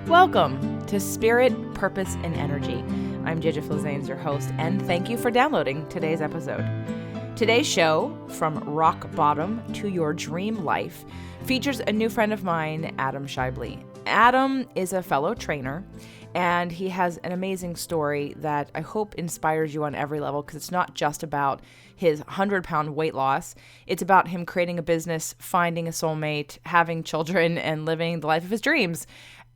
Welcome to Spirit, Purpose, and Energy. I'm Gigi Flazanes, your host, and thank you for downloading today's episode. Today's show, From Rock Bottom to Your Dream Life, features a new friend of mine, Adam Schaeuble. Adam is a fellow trainer, and he has an amazing story that I hope inspires you on every level, because it's not just about his 100-pound weight loss. It's about him creating a business, finding a soulmate, having children, and living the life of his dreams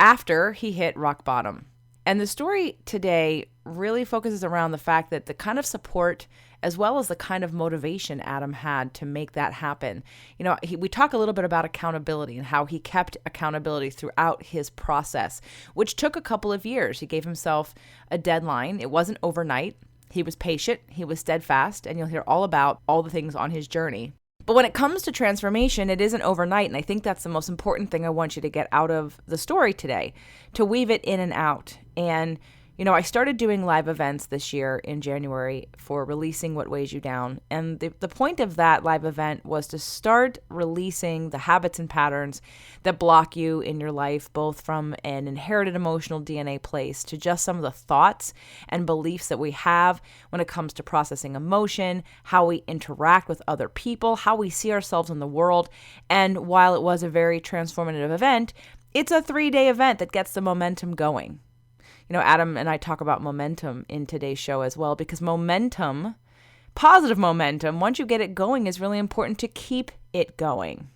after he hit rock bottom. And the story today really focuses around the fact that the kind of support as well as the kind of motivation Adam had to make that happen. You know, we talk a little bit about accountability and how he kept accountability throughout his process, which took a couple of years. He gave himself a deadline. It wasn't overnight. He was patient. He was steadfast. And you'll hear all about all the things on his journey. But when it comes to transformation, it isn't overnight, and I think that's the most important thing I want you to get out of the story today, to weave it in and out. And, you know, I started doing live events this year in January for Releasing What Weighs You Down, and the point of that live event was to start releasing the habits and patterns that block you in your life, both from an inherited emotional DNA place to just some of the thoughts and beliefs that we have when it comes to processing emotion, how we interact with other people, how we see ourselves in the world. And while it was a very transformative event, it's a 3-day event that gets the momentum going. You know, Adam and I talk about momentum in today's show as well, because momentum, positive momentum, once you get it going, is really important to keep it going.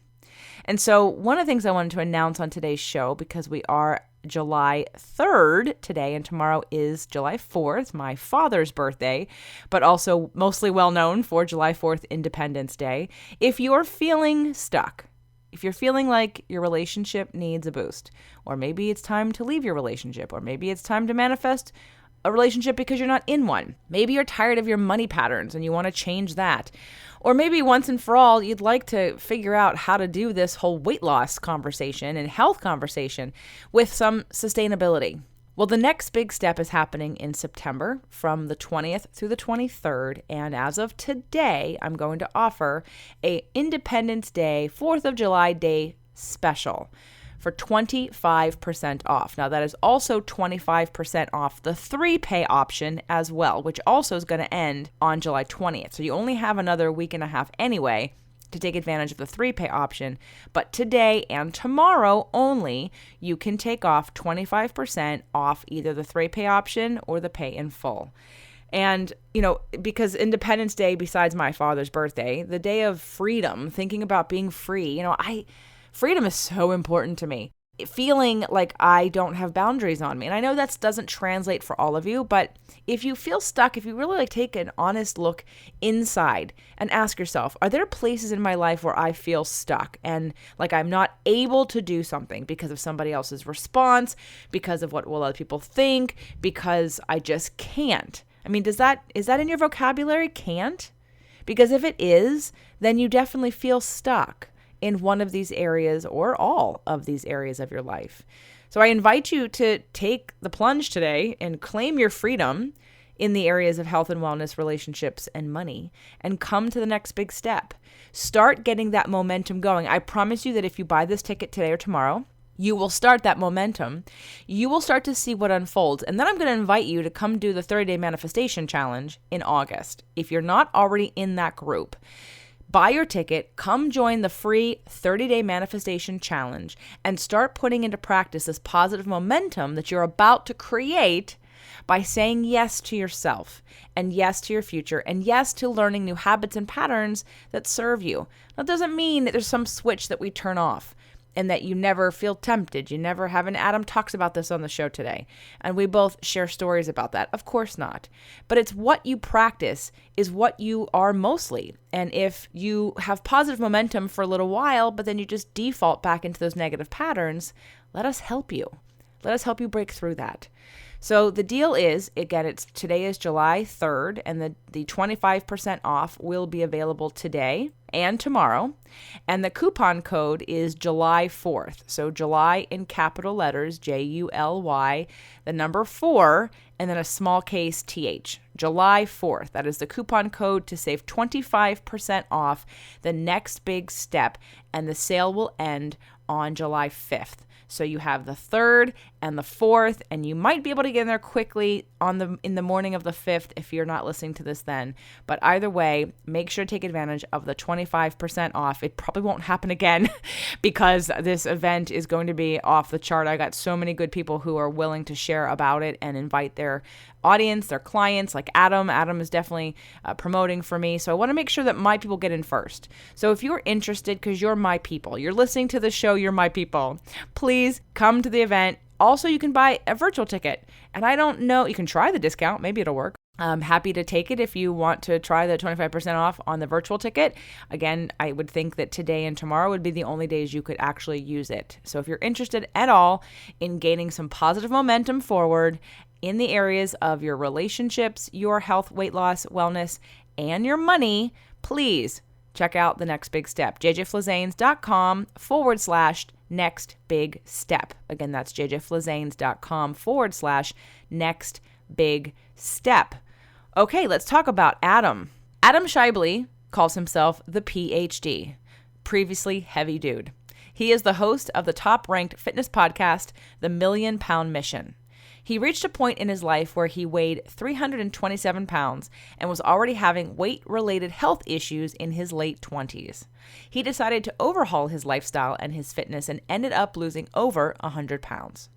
And so one of the things I wanted to announce on today's show, because we are July 3rd today, and tomorrow is July 4th, my father's birthday, but also mostly well known for July 4th, Independence Day. If you're feeling stuck, if you're feeling like your relationship needs a boost, or maybe it's time to leave your relationship, or maybe it's time to manifest a relationship because you're not in one. Maybe you're tired of your money patterns and you want to change that. Or maybe once and for all, you'd like to figure out how to do this whole weight loss conversation and health conversation with some sustainability. Well, the next big step is happening in September from the 20th through the 23rd. And as of today, I'm going to offer a Independence Day, 4th of July Day special for 25% off. Now, that is also 25% off the 3-pay option as well, which also is going to end on July 20th. So you only have another week and a half anyway to take advantage of the 3-pay option. But today and tomorrow only, you can take off 25% off either the 3-pay option or the pay in full. And, you know, because Independence Day, besides my father's birthday, the day of freedom, thinking about being free, you know, freedom is so important to me. Feeling like I don't have boundaries on me. And I know that doesn't translate for all of you, but if you feel stuck, if you really take an honest look inside and ask yourself, are there places in my life where I feel stuck and like I'm not able to do something because of somebody else's response, because of what will other people think, because I just can't? I mean, is that in your vocabulary? Can't? Because if it is, then you definitely feel stuck in one of these areas or all of these areas of your life. So I invite you to take the plunge today and claim your freedom in the areas of health and wellness, relationships, and money, and come to the next big step. Start getting that momentum going. I promise you that if you buy this ticket today or tomorrow, you will start that momentum. You will start to see what unfolds. And then I'm going to invite you to come do the 30-day manifestation challenge in August. If you're not already in that group, buy your ticket, come join the free 30-day manifestation challenge, and start putting into practice this positive momentum that you're about to create by saying yes to yourself and yes to your future and yes to learning new habits and patterns that serve you. That doesn't mean that there's some switch that we turn off and that you never feel tempted. You never have. And Adam talks about this on the show today. And we both share stories about that. Of course not. But it's what you practice is what you are mostly. And if you have positive momentum for a little while, but then you just default back into those negative patterns, let us help you. Let us help you break through that. So the deal is, again, today is July 3rd, and the 25% off will be available today and tomorrow. And the coupon code is July 4th. So July in capital letters, July, the number 4, and then a small case TH. July 4th. That is the coupon code to save 25% off the next big step, and the sale will end on July 5th. So you have the 3rd and the 4th, and you might be able to get in there quickly in the morning of the 5th if you're not listening to this then. But either way, make sure to take advantage of the 25% off. It probably won't happen again because this event is going to be off the chart. I got so many good people who are willing to share about it and invite their audience, their clients, like Adam. Adam is definitely promoting for me. So I want to make sure that my people get in first. So if you're interested, because you're my people, you're listening to the show, you're my people, please come to the event. Also, you can buy a virtual ticket. And I don't know, you can try the discount. Maybe it'll work. I'm happy to take it if you want to try the 25% off on the virtual ticket. Again, I would think that today and tomorrow would be the only days you could actually use it. So if you're interested at all in gaining some positive momentum forward in the areas of your relationships, your health, weight loss, wellness, and your money, please check out the next big step. jjflizanes.com/next big step. Again, that's jjflizanes.com/next big step. Okay, let's talk about Adam. Adam Schaeuble calls himself the PhD, previously heavy dude. He is the host of the top-ranked fitness podcast, The Million Pound Mission. He reached a point in his life where he weighed 327 pounds and was already having weight-related health issues in his late 20s. He decided to overhaul his lifestyle and his fitness and ended up losing over 100 pounds.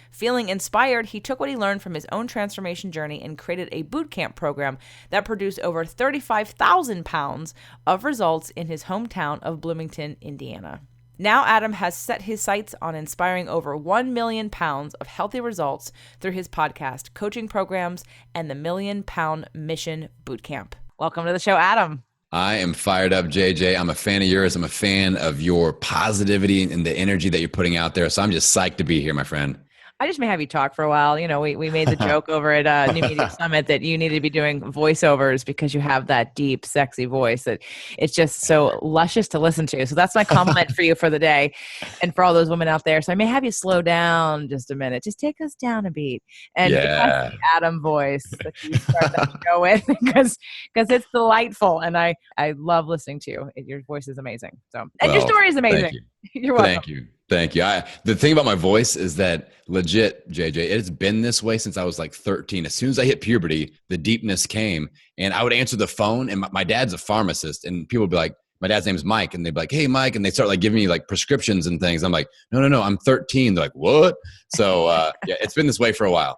Feeling inspired, he took what he learned from his own transformation journey and created a bootcamp program that produced over 35,000 pounds of results in his hometown of Bloomington, Indiana. Now Adam has set his sights on inspiring over 1 million pounds of healthy results through his podcast, coaching programs, and the Million Pound Mission Bootcamp. Welcome to the show, Adam. I am fired up, JJ. I'm a fan of yours. I'm a fan of your positivity and the energy that you're putting out there. So I'm just psyched to be here, my friend. I just may have you talk for a while. You know, we made the joke over at New Media Summit that you needed to be doing voiceovers because you have that deep, sexy voice that it's just so luscious to listen to. So that's my compliment for you for the day and for all those women out there. So I may have you slow down just a minute. Just take us down a beat. And it's the Adam voice that you start that show with because it's delightful. And I love listening to you. Your voice is amazing. So, and your story is amazing. You're welcome. Thank you. The thing about my voice is that legit, JJ, it's been this way since I was like 13. As soon as I hit puberty, the deepness came and I would answer the phone and my dad's a pharmacist and people would be like, my dad's name is Mike. And they'd be like, hey, Mike. And they start like giving me like prescriptions and things. I'm like, no, I'm 13. They're like, what? So yeah, it's been this way for a while.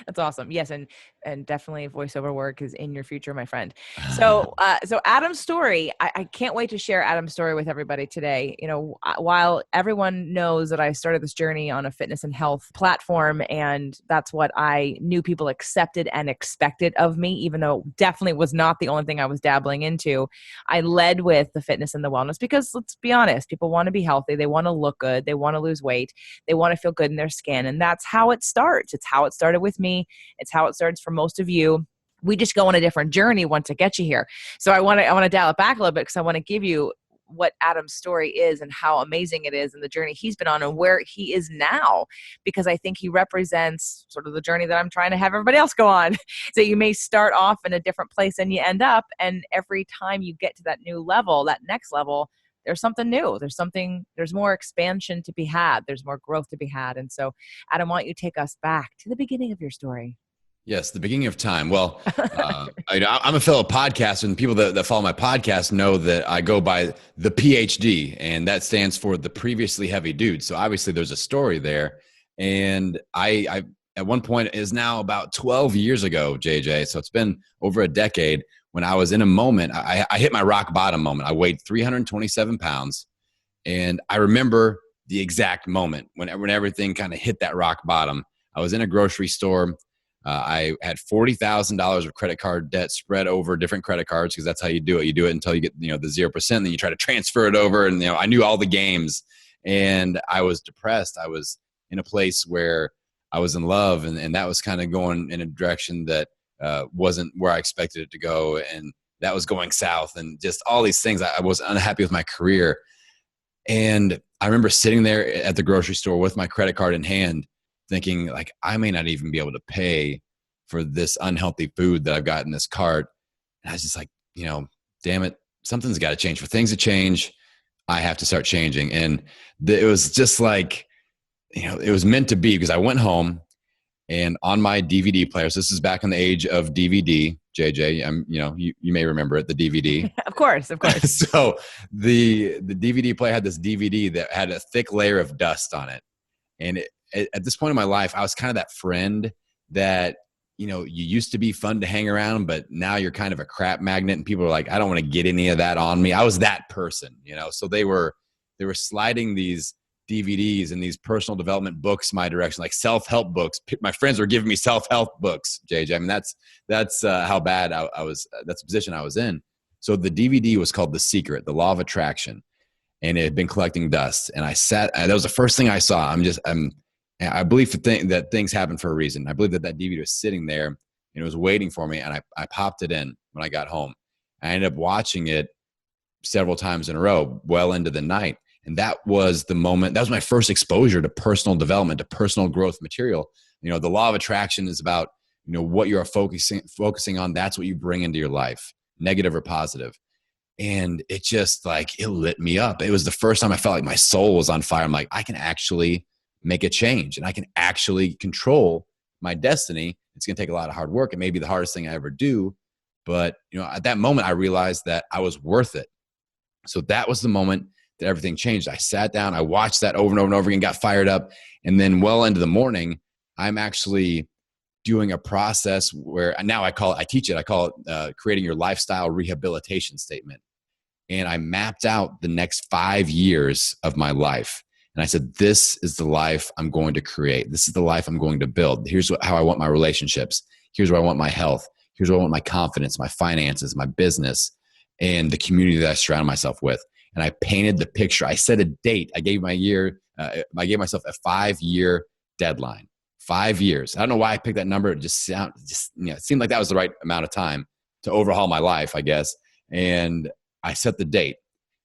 That's awesome. Yes. And definitely voiceover work is in your future, my friend. So Adam's story, I can't wait to share Adam's story with everybody today. You know, while everyone knows that I started this journey on a fitness and health platform, and that's what I knew people accepted and expected of me, even though it definitely was not the only thing I was dabbling into, I led with the fitness and the wellness because let's be honest, people want to be healthy. They want to look good. They want to lose weight. They want to feel good in their skin. And that's how it starts. It's how it started with me. It's how it starts for most of you. We just go on a different journey once it gets you here. So I want to dial it back a little bit because I want to give you what Adam's story is and how amazing it is and the journey he's been on and where he is now, because I think he represents sort of the journey that I'm trying to have everybody else go on. So you may start off in a different place than you end up. And every time you get to that new level, that next level, there's something new. There's more expansion to be had. There's more growth to be had. And so Adam, why don't you take us back to the beginning of your story? Yes, the beginning of time. Well, I'm a fellow podcaster, and people that follow my podcast know that I go by the PhD, and that stands for the previously heavy dude. So obviously there's a story there. And I at one point is now about 12 years ago, JJ. So it's been over a decade when I was in a moment. I hit my rock bottom moment. I weighed 327 pounds. And I remember the exact moment when everything kind of hit that rock bottom. I was in a grocery store. I had $40,000 of credit card debt spread over different credit cards because that's how you do it. You do it until you get, the 0%, then you try to transfer it over. And, I knew all the games and I was depressed. I was in a place where I was in love and that was kind of going in a direction that wasn't where I expected it to go. And that was going south and just all these things. I was unhappy with my career. And I remember sitting there at the grocery store with my credit card in hand, thinking like, I may not even be able to pay for this unhealthy food that I've got in this cart. And I was just like, damn it, something's got to change. For things to change, I have to start changing. And it was just like, it was meant to be, because I went home and on my DVD players, this is back in the age of DVD, JJ, you may remember it, the DVD. Of course. So the DVD player had this DVD that had a thick layer of dust on it. And at this point in my life, I was kind of that friend that, you used to be fun to hang around, but now you're kind of a crap magnet, and people are like, I don't want to get any of that on me. I was that person, so they were sliding these DVDs and these personal development books my direction, like self-help books. My friends were giving me self-help books, JJ. I mean, that's how bad I was. That's the position I was in. So the DVD was called The Secret, The Law of Attraction, and it had been collecting dust. And that was the first thing I saw. I believe that things happen for a reason. I believe that DVD was sitting there and it was waiting for me. And I popped it in when I got home. I ended up watching it several times in a row, well into the night. And that was the moment. That was my first exposure to personal development, to personal growth material. The law of attraction is about, what you're focusing on. That's what you bring into your life, negative or positive. And it just it lit me up. It was the first time I felt like my soul was on fire. I'm like, I can actually make a change and I can actually control my destiny. It's going to take a lot of hard work. It may be the hardest thing I ever do. But, at that moment, I realized that I was worth it. So that was the moment that everything changed. I sat down, I watched that over and over and over again, got fired up. And then well into the morning, I'm actually doing a process where now I call it creating your lifestyle rehabilitation statement. And I mapped out the next 5 years of my life. And I said, this is the life I'm going to create. This is the life I'm going to build. Here's how I want my relationships. Here's where I want my health. Here's where I want my confidence, my finances, my business, and the community that I surround myself with. And I painted the picture. I set a date. I gave myself a 5-year deadline. 5 years. I don't know why I picked that number. It it seemed like that was the right amount of time to overhaul my life, I guess. And I set the date.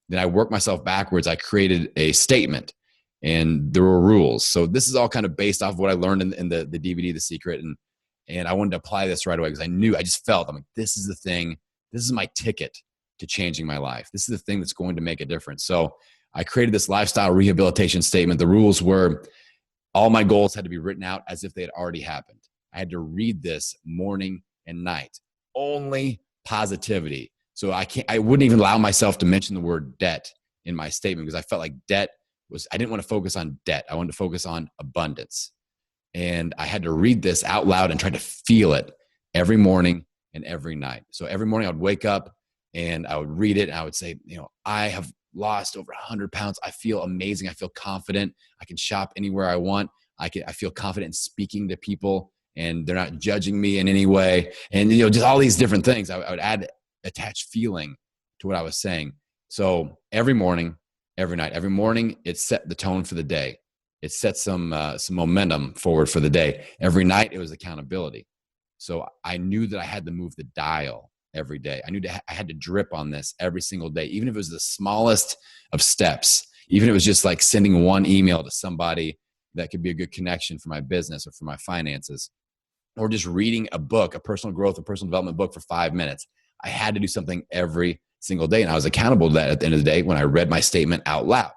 Then I worked myself backwards. I created a statement, and there were rules. So this is all kind of based off of what I learned in the DVD, The Secret. And I wanted to apply this right away because I just felt, I'm like, this is the thing. This is my ticket to changing my life. This is the thing that's going to make a difference. So I created this lifestyle rehabilitation statement. The rules were all my goals had to be written out as if they had already happened. I had to read this morning and night. Only positivity. So I wouldn't even allow myself to mention the word debt in my statement because I felt like I didn't want to focus on debt. I wanted to focus on abundance. And I had to read this out loud and try to feel it every morning and every night. So every morning I would wake up and I would read it and I would say, I have lost over 100 pounds. I feel amazing. I feel confident. I can shop anywhere I want. I feel confident in speaking to people and they're not judging me in any way. And, just all these different things. I would attach feeling to what I was saying. So every morning, every night, every morning, it set the tone for the day. It set some momentum forward for the day. Every night it was accountability. So I knew that I had to move the dial every day. I knew I had to drip on this every single day, even if it was the smallest of steps, even if it was just like sending one email to somebody that could be a good connection for my business or for my finances, or just reading a book, a personal growth or personal development book for 5 minutes. I had to do something every single day. And I was accountable to that at the end of the day when I read my statement out loud.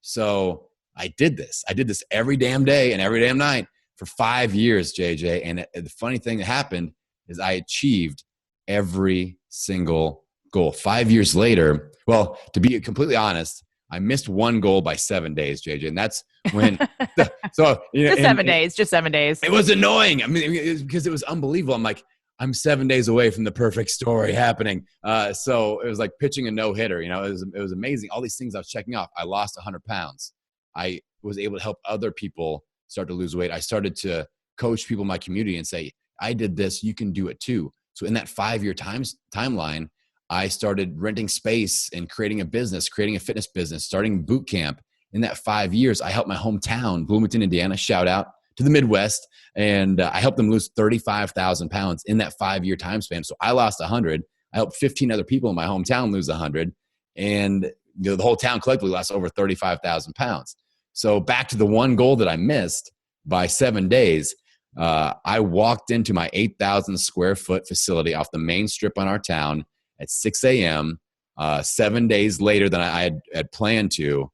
So I did this. I did this every damn day and every damn night for 5 years, JJ. And the funny thing that happened is I achieved every single goal. 5 years later, well, to be completely honest, I missed one goal by 7 days, JJ. And that's when, just 7 days, just 7 days. It was annoying. I mean, because it was unbelievable. I'm like, I'm 7 days away from the perfect story happening. So it was like pitching a no-hitter. It was amazing. All these things I was checking off. I lost 100 pounds. I was able to help other people start to lose weight. I started to coach people in my community and say, I did this, you can do it too. So in that 5-year timeline, I started renting space and creating a business, creating a fitness business, starting boot camp. In that 5 years, I helped my hometown, Bloomington, Indiana, shout out to the Midwest. And I helped them lose 35,000 pounds in that 5-year time span. So I lost 100. I helped 15 other people in my hometown lose 100. And the whole town collectively lost over 35,000 pounds. So back to the one goal that I missed by 7 days, I walked into my 8,000 square foot facility off the main strip on our town at 6 a.m. 7 days later than I had planned to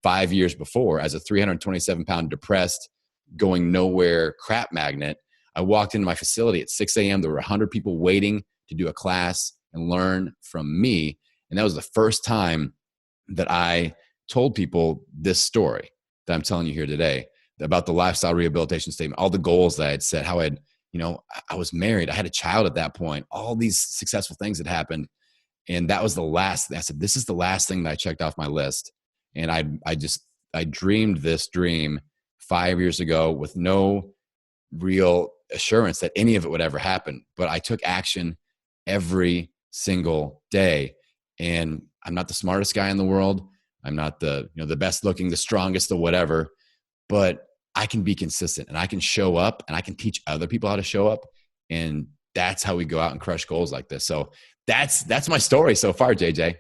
5 years before, as a 327-pound depressed, going nowhere crap magnet. I walked into my facility at 6 a.m. There were 100 people waiting to do a class and learn from me. And that was the first time that I told people this story that I'm telling you here today about the lifestyle rehabilitation statement, all the goals that I had set, how I was married. I had a child at that point. All these successful things had happened. And that was the last, I said, this is the last thing that I checked off my list. And I dreamed this dream 5 years ago with no real assurance that any of it would ever happen. But I took action every single day. And I'm not the smartest guy in the world. I'm not the best looking, the strongest, the whatever, but I can be consistent and I can show up and I can teach other people how to show up. And that's how we go out and crush goals like this. So that's my story so far, JJ.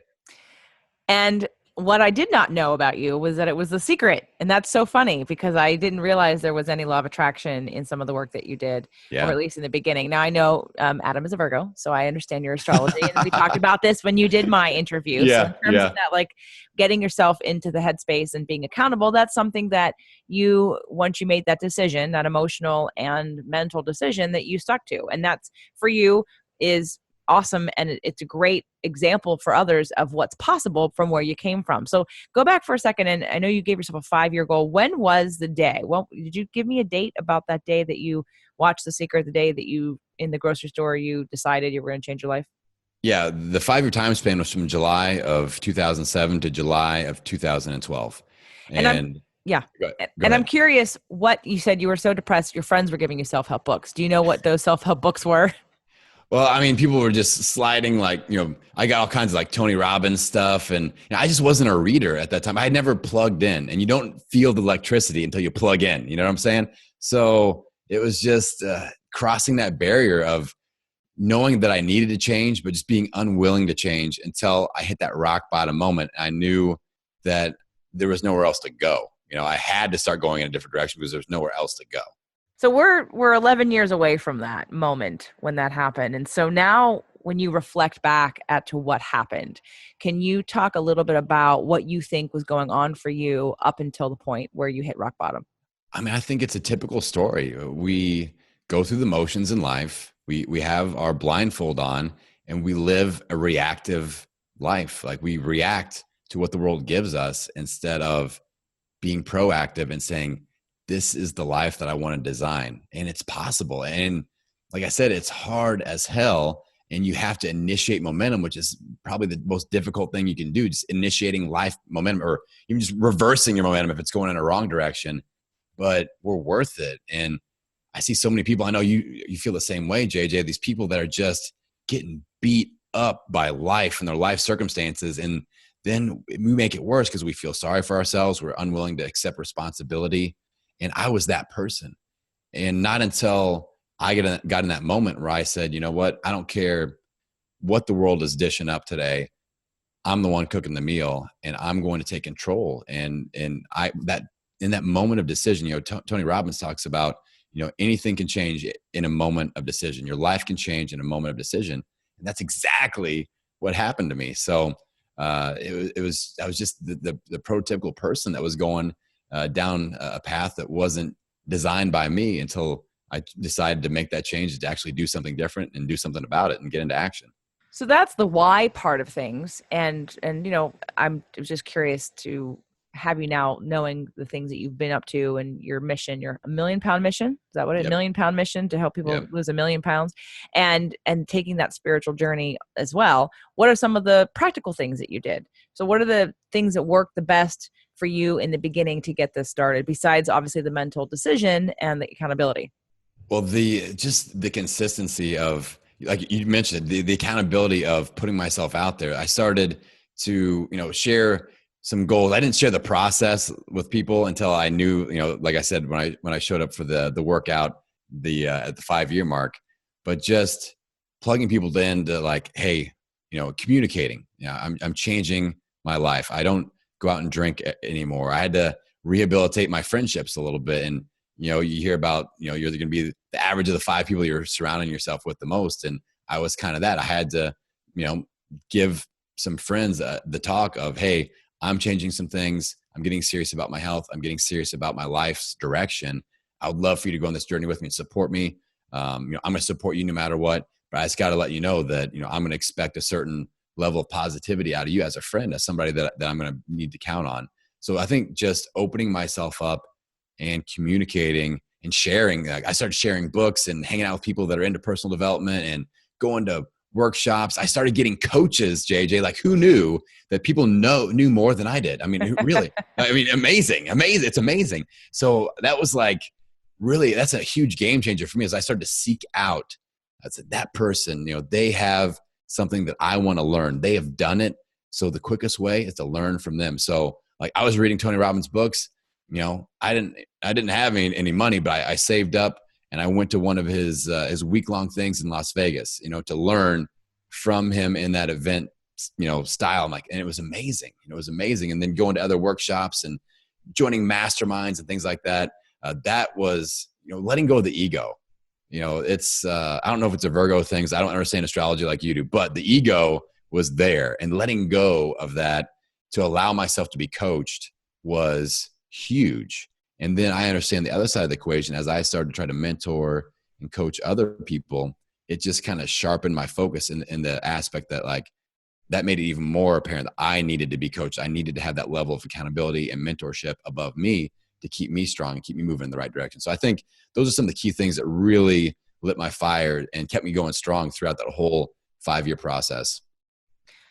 And what I did not know about you was that it was a secret. And that's so funny because I didn't realize there was any law of attraction in some of the work that you did, or at least in the beginning. Now I know Adam is a Virgo, so I understand your astrology. And we talked about this when you did my interview. So in terms of that, like getting yourself into the headspace and being accountable, that's something that you, once you made that decision, that emotional and mental decision, that you stuck to. And that's, for you, is awesome. And it's a great example for others of what's possible from where you came from. So go back for a second. And I know you gave yourself a 5-year goal. When was the day? Well, did you give me a date about that day that you watched The Secret, the day that you, in the grocery store, you decided you were going to change your life? Yeah. The 5-year time span was from July of 2007 to July of 2012. And I'm curious what you said. You were so depressed. Your friends were giving you self-help books. Do you know what those self-help books were? Well, I mean, people were just sliding, like, I got all kinds of like Tony Robbins stuff. And I just wasn't a reader at that time. I had never plugged in, and you don't feel the electricity until you plug in. You know what I'm saying? So it was just crossing that barrier of knowing that I needed to change, but just being unwilling to change until I hit that rock bottom moment. I knew that there was nowhere else to go. I had to start going in a different direction because there's nowhere else to go. So we're 11 years away from that moment when that happened. And so now when you reflect back to what happened, can you talk a little bit about what you think was going on for you up until the point where you hit rock bottom? I mean, I think it's a typical story. We go through the motions in life. We have our blindfold on and we live a reactive life. Like, we react to what the world gives us instead of being proactive and saying, this is the life that I want to design. And it's possible. And like I said, it's hard as hell. And you have to initiate momentum, which is probably the most difficult thing you can do. Just initiating life momentum, or even just reversing your momentum if it's going in a wrong direction. But we're worth it. And I see so many people, I know you feel the same way, JJ, these people that are just getting beat up by life and their life circumstances. And then we make it worse because we feel sorry for ourselves. We're unwilling to accept responsibility. And I was that person. And not until I got in that moment where I said, you know what, I don't care what the world is dishing up today. I'm the one cooking the meal, and I'm going to take control. And in that moment of decision, Tony Robbins talks about, anything can change in a moment of decision. Your life can change in a moment of decision. And that's exactly what happened to me. So I was just the prototypical person that was going down a path that wasn't designed by me until I decided to make that change, to actually do something different and do something about it and get into action. So that's the why part of things. And I'm just curious to have you now, knowing the things that you've been up to and your mission, your $1 million pound mission. Is that what it is? Yep. $1 million pound mission to help people lose 1 million pounds, and taking that spiritual journey as well. What are some of the practical things that you did? So what are the things that worked the best for you in the beginning to get this started, besides obviously the mental decision and the accountability? Well, the consistency of, like you mentioned, the accountability of putting myself out there. I started to, share some goals. I didn't share the process with people until I knew, like I said, when I showed up for the workout, at the 5-year mark, but just plugging people into, like, hey, communicating, I'm changing my life. I don't go out and drink anymore. I had to rehabilitate my friendships a little bit. And, you hear about, you're going to be the average of the 5 people you're surrounding yourself with the most. And I was kind of that. I had to, give some friends the talk of, hey, I'm changing some things. I'm getting serious about my health. I'm getting serious about my life's direction. I would love for you to go on this journey with me and support me. I'm going to support you no matter what, but I just got to let you know that, I'm going to expect a certain level of positivity out of you as a friend, as somebody that I'm going to need to count on. So I think just opening myself up and communicating and sharing, I started sharing books and hanging out with people that are into personal development and going to workshops. I started getting coaches, JJ, like who knew that people knew more than I did? I mean, really, amazing. It's amazing. So that was like, really, that's a huge game changer for me as I started to seek out. I said, that person, they have something that I want to learn. They have done it. So the quickest way is to learn from them. So like I was reading Tony Robbins' books, I didn't have any money, but I saved up and I went to one of his week-long things in Las Vegas, to learn from him in that event, style. I'm like, and it was amazing. It was amazing. And then going to other workshops and joining masterminds and things like that. That was, letting go of the ego. It's, I don't know if it's a Virgo thing. I don't understand astrology like you do, but the ego was there, and letting go of that to allow myself to be coached was huge. And then I understand the other side of the equation as I started to try to mentor and coach other people. It just kind of sharpened my focus in the aspect that like, that made it even more apparent that I needed to be coached. I needed to have that level of accountability and mentorship above me to keep me strong and keep me moving in the right direction. So I think those are some of the key things that really lit my fire and kept me going strong throughout that whole 5-year process.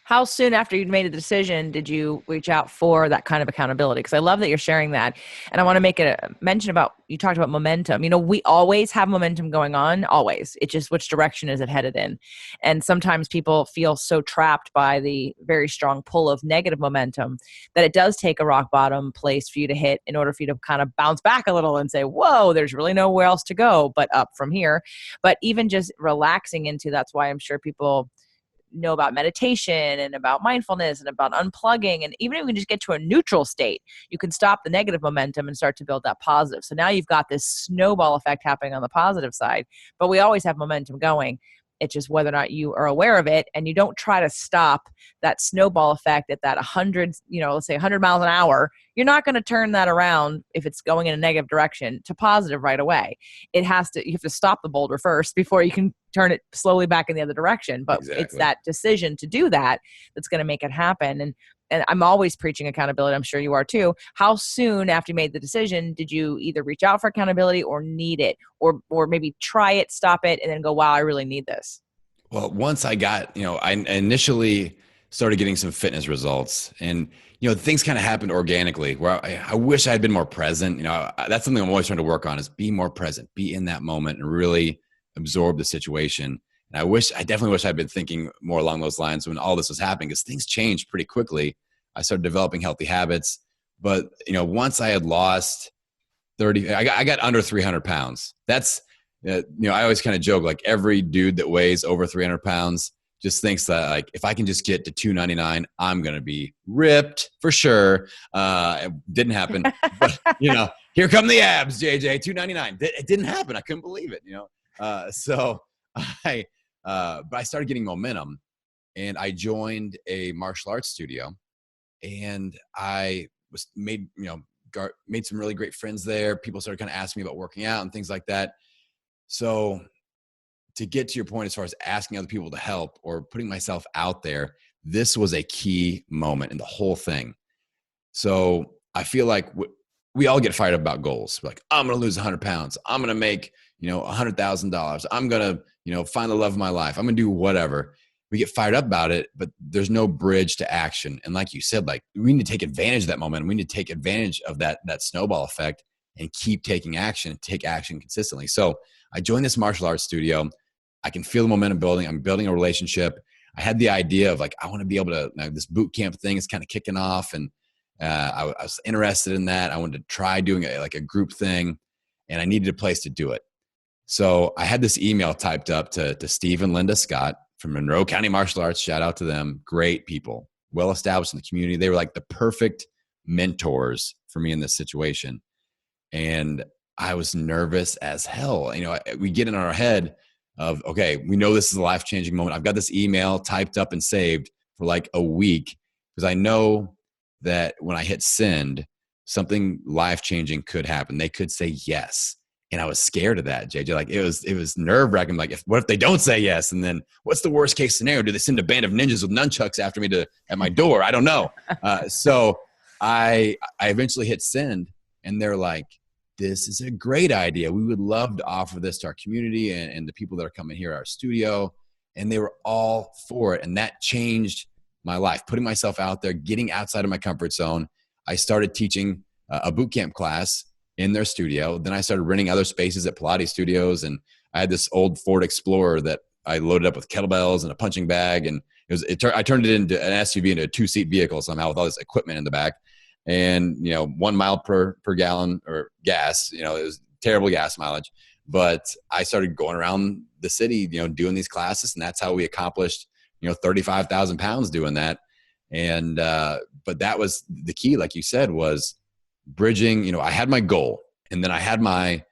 How soon after you'd made a decision did you reach out for that kind of accountability? Because I love that you're sharing that. And I want to make a mention about, you talked about momentum. We always have momentum going on, always. It's just which direction is it headed in? And sometimes people feel so trapped by the very strong pull of negative momentum that it does take a rock bottom place for you to hit in order for you to kind of bounce back a little and say, whoa, there's really nowhere else to go but up from here. But even just relaxing into, that's why I'm sure people know about meditation and about mindfulness and about unplugging. And even if you can just get to a neutral state, you can stop the negative momentum and start to build that positive. So now you've got this snowball effect happening on the positive side, but we always have momentum going. It's just whether or not you are aware of it, and you don't try to stop that snowball effect at that 100, let's say 100 miles an hour. You're not going to turn that around if it's going in a negative direction to positive right away. You have to stop the boulder first before you can turn it slowly back in the other direction. But Exactly. It's that decision to do that that's going to make it happen. And I'm always preaching accountability. I'm sure you are too. How soon after you made the decision did you either reach out for accountability or need it, or maybe try it, stop it, and then go, wow, I really need this? Well, once I got, I initially started getting some fitness results, and, things kind of happened organically where I wish I had been more present. That's something I'm always trying to work on, is be more present, be in that moment and really absorb the situation. And I definitely wish I'd been thinking more along those lines when all this was happening, because things changed pretty quickly. I started developing healthy habits, but once I had lost 30, I got under 300 pounds. That's, I always kind of joke, like every dude that weighs over 300 pounds just thinks that like, if I can just get to 299, I'm going to be ripped for sure. It didn't happen, but here come the abs, JJ, 299. It didn't happen. I couldn't believe it, so but I started getting momentum, and I joined a martial arts studio, and I made some really great friends there. People started kind of asking me about working out and things like that. So to get to your point, as far as asking other people to help or putting myself out there, this was a key moment in the whole thing. So I feel like we all get fired up about goals. We're like, I'm going to lose 100 pounds. I'm going to make, $100,000. I'm going to, find the love of my life. I'm going to do whatever. We get fired up about it, but there's no bridge to action. And like you said, like we need to take advantage of that momentum. We need to take advantage of that snowball effect and keep taking action and take action consistently. So I joined this martial arts studio. I can feel the momentum building. I'm building a relationship. I had the idea of like, I want to be able to, this boot camp thing is kind of kicking off. And I was interested in that. I wanted to try doing a group thing, and I needed a place to do it. So I had this email typed up to Steve and Linda Scott from Monroe County Martial Arts. Shout out to them. Great people, well established in the community. They were like the perfect mentors for me in this situation. And I was nervous as hell. We get in our head of, okay, we know this is a life-changing moment. I've got this email typed up and saved, for like a week because I know that when I hit send, something life-changing could happen. They could say yes. And I was scared of that, JJ. Like it was nerve-wracking. Like, what if they don't say yes? And then what's the worst case scenario? Do they send a band of ninjas with nunchucks after me at my door? I don't know. So I eventually hit send, and they're like, this is a great idea. We would love to offer this to our community and the people that are coming here at our studio. And they were all for it. And that changed my life, putting myself out there, getting outside of my comfort zone. I started teaching a boot camp class in their studio. Then I started renting other spaces at Pilates studios. And I had this old Ford Explorer that I loaded up with kettlebells and a punching bag. And I turned it into an SUV, into a 2-seat vehicle somehow with all this equipment in the back. And, 1 mile per gallon or gas, it was terrible gas mileage. But I started going around the city, doing these classes. And that's how we accomplished, 35,000 pounds doing that. And, but that was the key, like you said, was bridging. I had my goal, and then I had my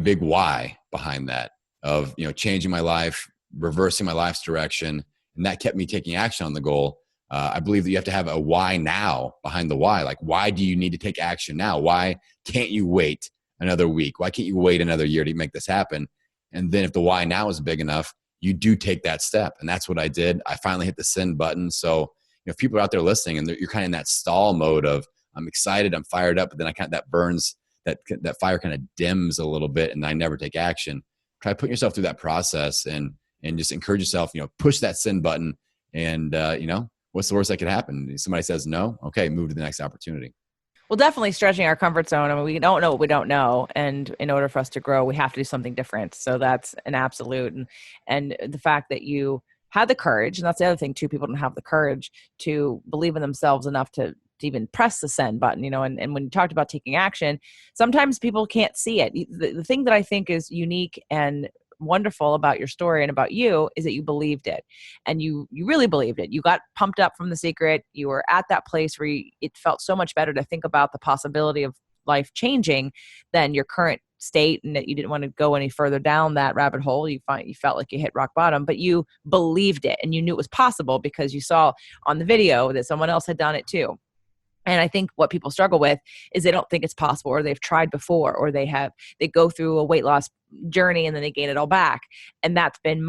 big why behind that of, changing my life, reversing my life's direction. And that kept me taking action on the goal. I believe that you have to have a why now behind the why. Like, why do you need to take action now? Why can't you wait another week? Why can't you wait another year to make this happen? And then if the why now is big enough, you do take that step. And that's what I did. I finally hit the send button. So, if people are out there listening and you're kind of in that stall mode of, I'm excited, I'm fired up, but then that fire kind of dims a little bit and I never take action. Try putting yourself through that process and just encourage yourself, push that send button and, what's the worst that could happen? Somebody says no. Okay, move to the next opportunity. Well, definitely stretching our comfort zone. I mean, we don't know what we don't know. And in order for us to grow, we have to do something different. So that's an absolute. And the fact that you had the courage, and that's the other thing too, people don't have the courage to believe in themselves enough to even press the send button, and when you talked about taking action, sometimes people can't see it. The thing that I think is unique and wonderful about your story and about you is that you believed it, and you really believed it. You got pumped up from The Secret. You were at that place where it felt so much better to think about the possibility of life changing than your current state, and that you didn't want to go any further down that rabbit hole. You felt like you hit rock bottom, but you believed it and you knew it was possible because you saw on the video that someone else had done it too. And I think what people struggle with is they don't think it's possible, or they've tried before, or they go through a weight loss journey and then they gain it all back. And that's been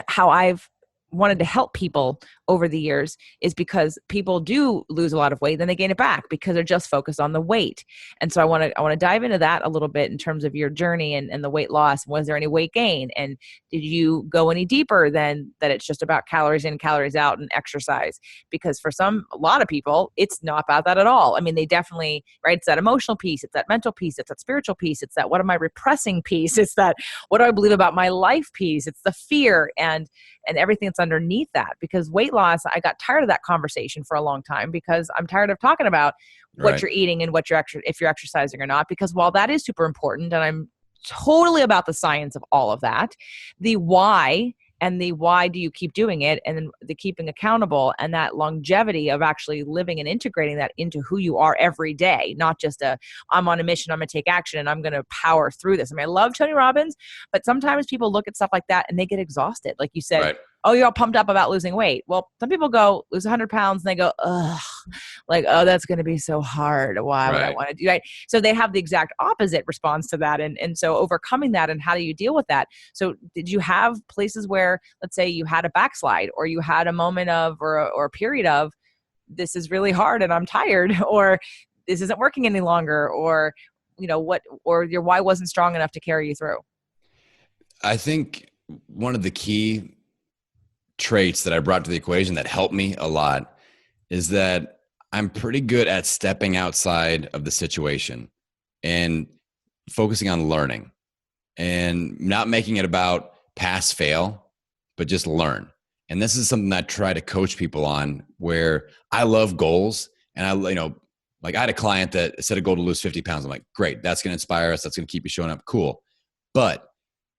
how I've wanted to help people over the years, is because people do lose a lot of weight, then they gain it back because they're just focused on the weight. And so I want to dive into that a little bit in terms of your journey and the weight loss. Was there any weight gain? And did you go any deeper than that it's just about calories in, calories out and exercise? Because for a lot of people, it's not about that at all. I mean, they definitely, right? It's that emotional piece. It's that mental piece. It's that spiritual piece. It's that, what am I repressing piece? It's that, what do I believe about my life piece? It's the fear and everything that's underneath that. Because weight loss, I got tired of that conversation for a long time, because I'm tired of talking about what you're eating and if you're exercising or not. Because while that is super important, and I'm totally about the science of all of that, the why do you keep doing it, and then the keeping accountable and that longevity of actually living and integrating that into who you are every day, not just I'm on a mission, I'm going to take action and I'm going to power through this. I mean, I love Tony Robbins, but sometimes people look at stuff like that and they get exhausted. Like you said, right. Oh, you're all pumped up about losing weight. Well, some people go lose 100 pounds and they go, ugh, like, oh, that's going to be so hard. Why would I want to do that? So they have the exact opposite response to that. And so overcoming that, and how do you deal with that? So did you have places where, let's say you had a backslide, or you had a moment of, or a period of, this is really hard and I'm tired, or this isn't working any longer, or, or your why wasn't strong enough to carry you through? I think one of the key traits that I brought to the equation that helped me a lot is that I'm pretty good at stepping outside of the situation and focusing on learning, and not making it about pass fail, but just learn. And this is something that I try to coach people on, where I love goals. And I had a client that set a goal to lose 50 pounds. I'm like, great, that's going to inspire us. That's going to keep you showing up. Cool. But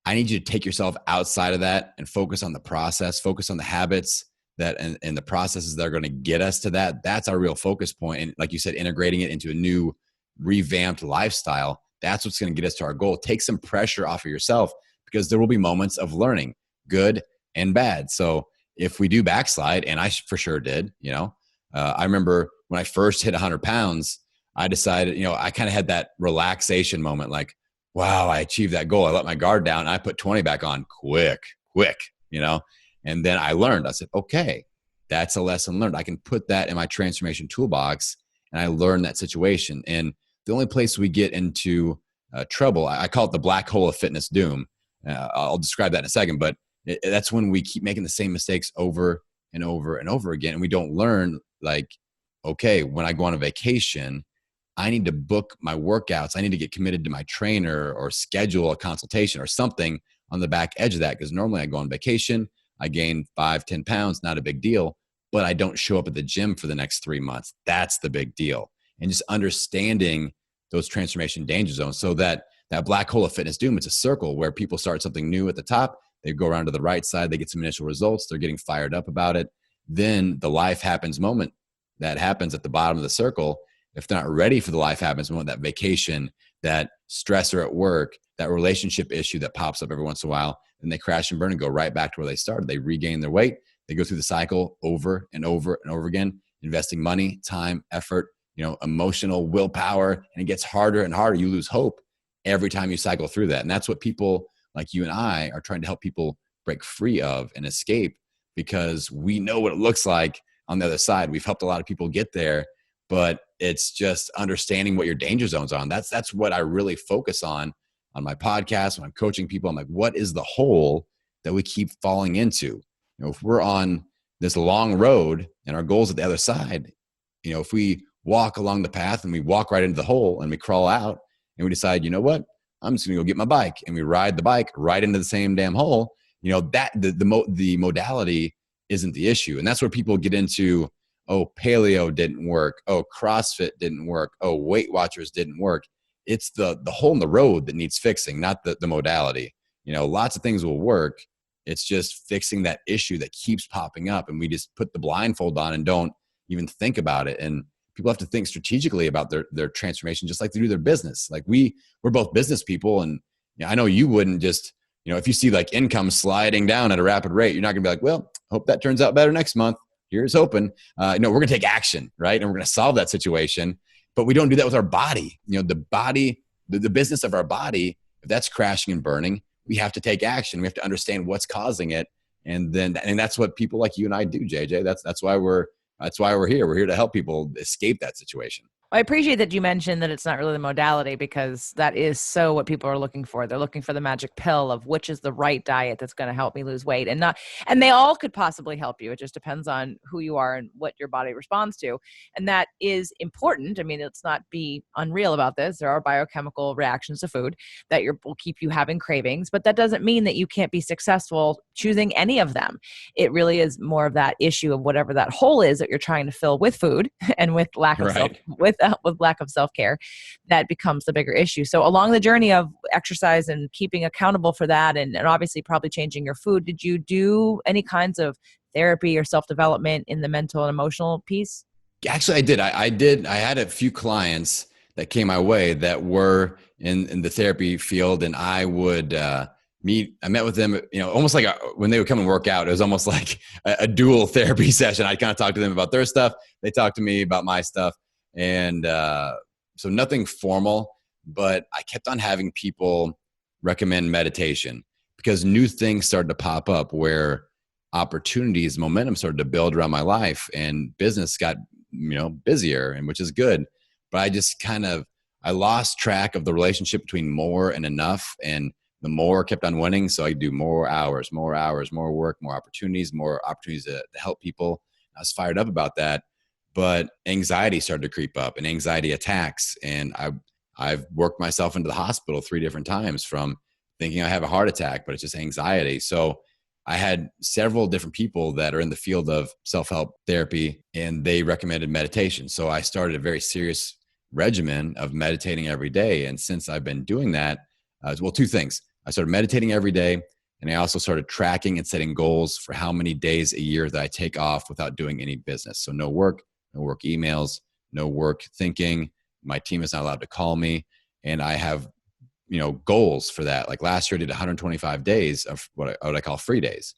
I need you to take yourself outside of that and focus on the process, focus on the habits and the processes that are going to get us to that. That's our real focus point. And like you said, integrating it into a new revamped lifestyle, that's what's going to get us to our goal. Take some pressure off of yourself, because there will be moments of learning, good and bad. So if we do backslide, and I for sure did, I remember when I first hit 100 pounds, I decided, I kind of had that relaxation moment, like, wow, I achieved that goal. I let my guard down. And I put 20 back on quick, and then I learned, I said, okay, that's a lesson learned. I can put that in my transformation toolbox, and I learned that situation. And the only place we get into trouble, I call it the black hole of fitness doom. I'll describe that in a second, but that's when we keep making the same mistakes over and over and over again. And we don't learn, like, okay, when I go on a vacation, I need to book my workouts. I need to get committed to my trainer or schedule a consultation or something on the back edge of that. Because normally I go on vacation, I gain 5-10 pounds, not a big deal, but I don't show up at the gym for the next 3 months. That's the big deal. And just understanding those transformation danger zones, so that black hole of fitness doom, it's a circle where people start something new at the top. They go around to the right side, they get some initial results, they're getting fired up about it. Then the life happens moment that happens at the bottom of the circle. If they're not ready for the life happens moment, that vacation, that stressor at work, that relationship issue that pops up every once in a while, then they crash and burn and go right back to where they started. They regain their weight. They go through the cycle over and over and over again, investing money, time, effort, emotional willpower, and it gets harder and harder. You lose hope every time you cycle through that. And that's what people like you and I are trying to help people break free of and escape, because we know what it looks like on the other side. We've helped a lot of people get there, but it's just understanding what your danger zones are. That's what I really focus on my podcast. When I'm coaching people, I'm like, what is the hole that we keep falling into? If we're on this long road and our goal's at the other side, if we walk along the path and we walk right into the hole and we crawl out and we decide, you know what, I'm just gonna go get my bike, and we ride the bike right into the same damn hole, that the modality isn't the issue. And that's where people get into, oh, paleo didn't work, oh, CrossFit didn't work, oh, Weight Watchers didn't work. It's the hole in the road that needs fixing, not the modality. Lots of things will work. It's just fixing that issue that keeps popping up, and we just put the blindfold on and don't even think about it. And people have to think strategically about their transformation, just like they do their business. Like we're both business people, and I know you wouldn't just, if you see like income sliding down at a rapid rate, you're not gonna be like, well, hope that turns out better next month. Here's hoping. No, we're gonna take action, right? And we're gonna solve that situation. But we don't do that with our body. The body, the business of our body, if that's crashing and burning, we have to take action. We have to understand what's causing it. And that's what people like you and I do, JJ. That's why we're here. We're here to help people escape that situation. I appreciate that you mentioned that it's not really the modality, because that is so what people are looking for. They're looking for the magic pill of which is the right diet that's going to help me lose weight, and they all could possibly help you. It just depends on who you are and what your body responds to. And that is important. I mean, let's not be unreal about this. There are biochemical reactions to food that will keep you having cravings, but that doesn't mean that you can't be successful choosing any of them. It really is more of that issue of whatever that hole is that you're trying to fill with food and with lack of with lack of self-care, that becomes the bigger issue. So along the journey of exercise and keeping accountable for that, and obviously probably changing your food, did you do any kinds of therapy or self-development in the mental and emotional piece? Actually, I did. I did. I had a few clients that came my way that were in the therapy field, and I would I met with them, almost like when they would come and work out, it was almost like a dual therapy session. I kind of talked to them about their stuff. They talked to me about my stuff. And so nothing formal, but I kept on having people recommend meditation, because new things started to pop up where opportunities, momentum started to build around my life, and business got, busier, and which is good. But I just I lost track of the relationship between more and enough, and the more kept on winning. So I do more hours, more work, more opportunities to help people. I was fired up about that. But anxiety started to creep up, and anxiety attacks. And I've worked myself into the hospital 3 different times from thinking I have a heart attack, but it's just anxiety. So I had several different people that are in the field of self-help therapy, and they recommended meditation. So I started a very serious regimen of meditating every day. And since I've been doing that, 2 things. I started meditating every day, and I also started tracking and setting goals for how many days a year that I take off without doing any business. So no work emails, no work thinking. My team is not allowed to call me. And I have, goals for that. Like last year I did 125 days of what I call free days.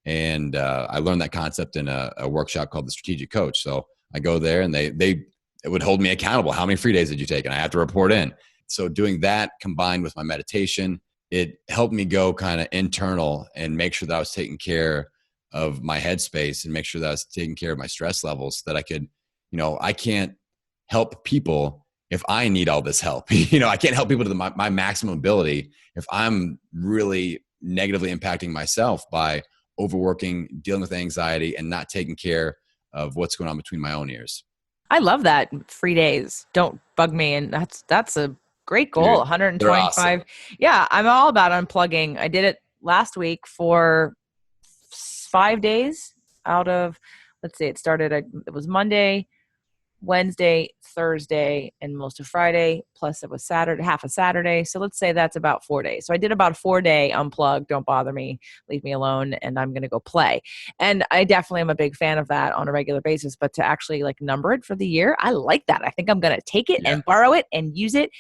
And I learned that concept in a workshop called the Strategic Coach. So I go there and they it would hold me accountable. How many free days did you take? And I have to report in. So doing that combined with my meditation, it helped me go kind of internal and make sure that I was taking care of my headspace and make sure that I was taking care of my stress levels, so that I could, I can't help people if I need all this help. I can't help people to my maximum ability if I'm really negatively impacting myself by overworking, dealing with anxiety, and not taking care of what's going on between my own ears. I love that. Free days. Don't bug me. And that's a great goal. Dude, 125. awesome. Yeah. I'm all about unplugging. I did it last week for 5 days out of, let's see, it was Monday, Wednesday, Thursday, and most of Friday, plus it was Saturday, half a Saturday. So let's say that's about 4 days. So I did about a 4-day unplug, don't bother me, leave me alone, and I'm going to go play. And I definitely am a big fan of that on a regular basis, but to actually like number it for the year, I like that. I think I'm going to take it and borrow it and use it.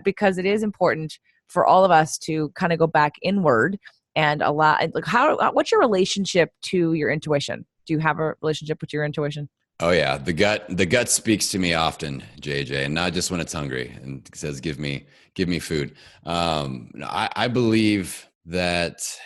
Because it is important for all of us to kind of go back inward and allow, like, what's your relationship to your intuition? Do you have a relationship with your intuition? Oh yeah. The gut speaks to me often, JJ, and not just when it's hungry and says, give me food. I believe that,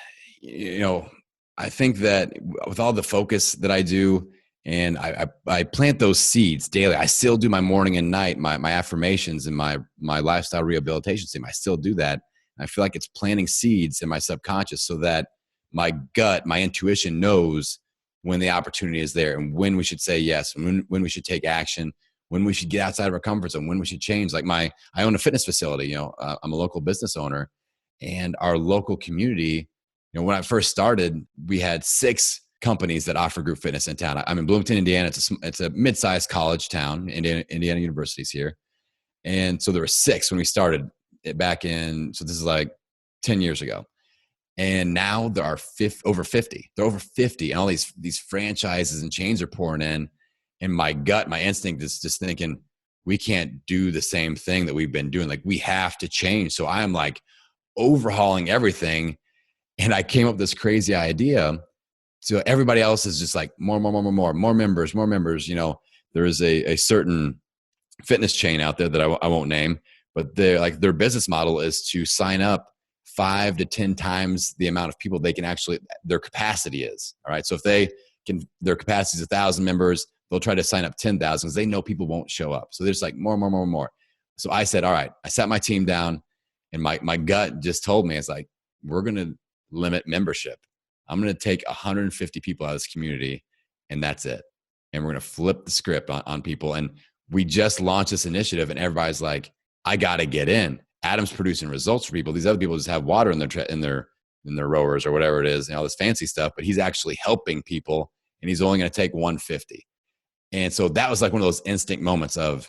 I think that with all the focus that I do, and I plant those seeds daily. I still do my morning and night, my affirmations and my lifestyle rehabilitation team. I still do that. I feel like it's planting seeds in my subconscious so that my gut, my intuition knows when the opportunity is there and when we should say yes, and when we should take action, when we should get outside of our comfort zone, when we should change. Like I own a fitness facility, I'm a local business owner, and our local community, when I first started, we had 6 companies that offer group fitness in town. I'm in Bloomington, Indiana. It's a mid-sized college town. Indiana University's here. And so there were 6 when we started it back in, so this is like 10 years ago. And now there are over 50. There are over 50, and all these franchises and chains are pouring in. And my gut, my instinct is just thinking, we can't do the same thing that we've been doing. Like, we have to change. So I am like overhauling everything. And I came up with this crazy idea. So everybody else is just like more members. There is a certain fitness chain out there that I won't name, but their business model is to sign up 5 to 10 times the amount of people they can actually, their capacity is. All right. So if their capacity is 1,000 members, they'll try to sign up 10,000 because they know people won't show up. So there's like more. So I said, all right, I sat my team down, and my gut just told me, it's like, we're going to limit membership. I'm going to take 150 people out of this community, and that's it. And we're going to flip the script on people. And we just launched this initiative, and everybody's like, I got to get in. Adam's producing results for people. These other people just have water in their rowers or whatever it is, and all this fancy stuff, but he's actually helping people, and he's only going to take 150. And so that was like one of those instinct moments of,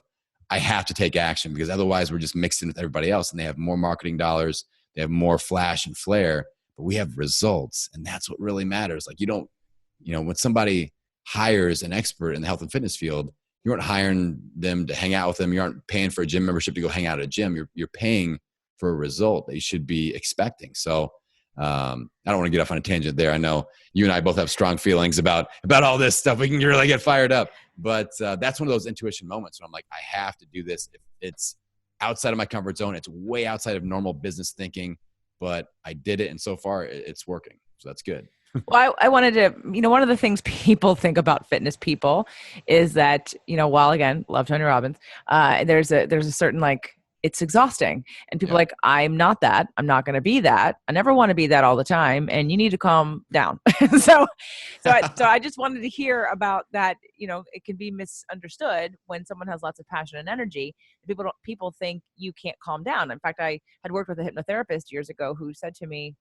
I have to take action, because otherwise we're just mixed in with everybody else, and they have more marketing dollars. They have more flash and flare, but we have results. And that's what really matters. Like, when somebody hires an expert in the health and fitness field, you aren't hiring them to hang out with them. You aren't paying for a gym membership to go hang out at a gym. You're paying for a result that you should be expecting. So I don't want to get off on a tangent there. I know you and I both have strong feelings about all this stuff. We can really get fired up. But that's one of those intuition moments when I'm like, I have to do this. If it's outside of my comfort zone, it's way outside of normal business thinking, but I did it. And so far it's working. So that's good. Well, I wanted to, one of the things people think about fitness people is that, while again, love Tony Robbins, there's a certain, like, it's exhausting, and people are like, I'm not that. I'm not going to be that. I never want to be that all the time. And you need to calm down. So I just wanted to hear about that. It can be misunderstood when someone has lots of passion and energy. People think you can't calm down. In fact, I had worked with a hypnotherapist years ago who said to me,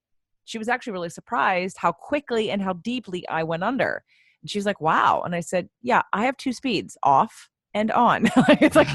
she was actually really surprised how quickly and how deeply I went under. And she's like, wow. And I said, yeah, I have 2 speeds, off and on. It's like,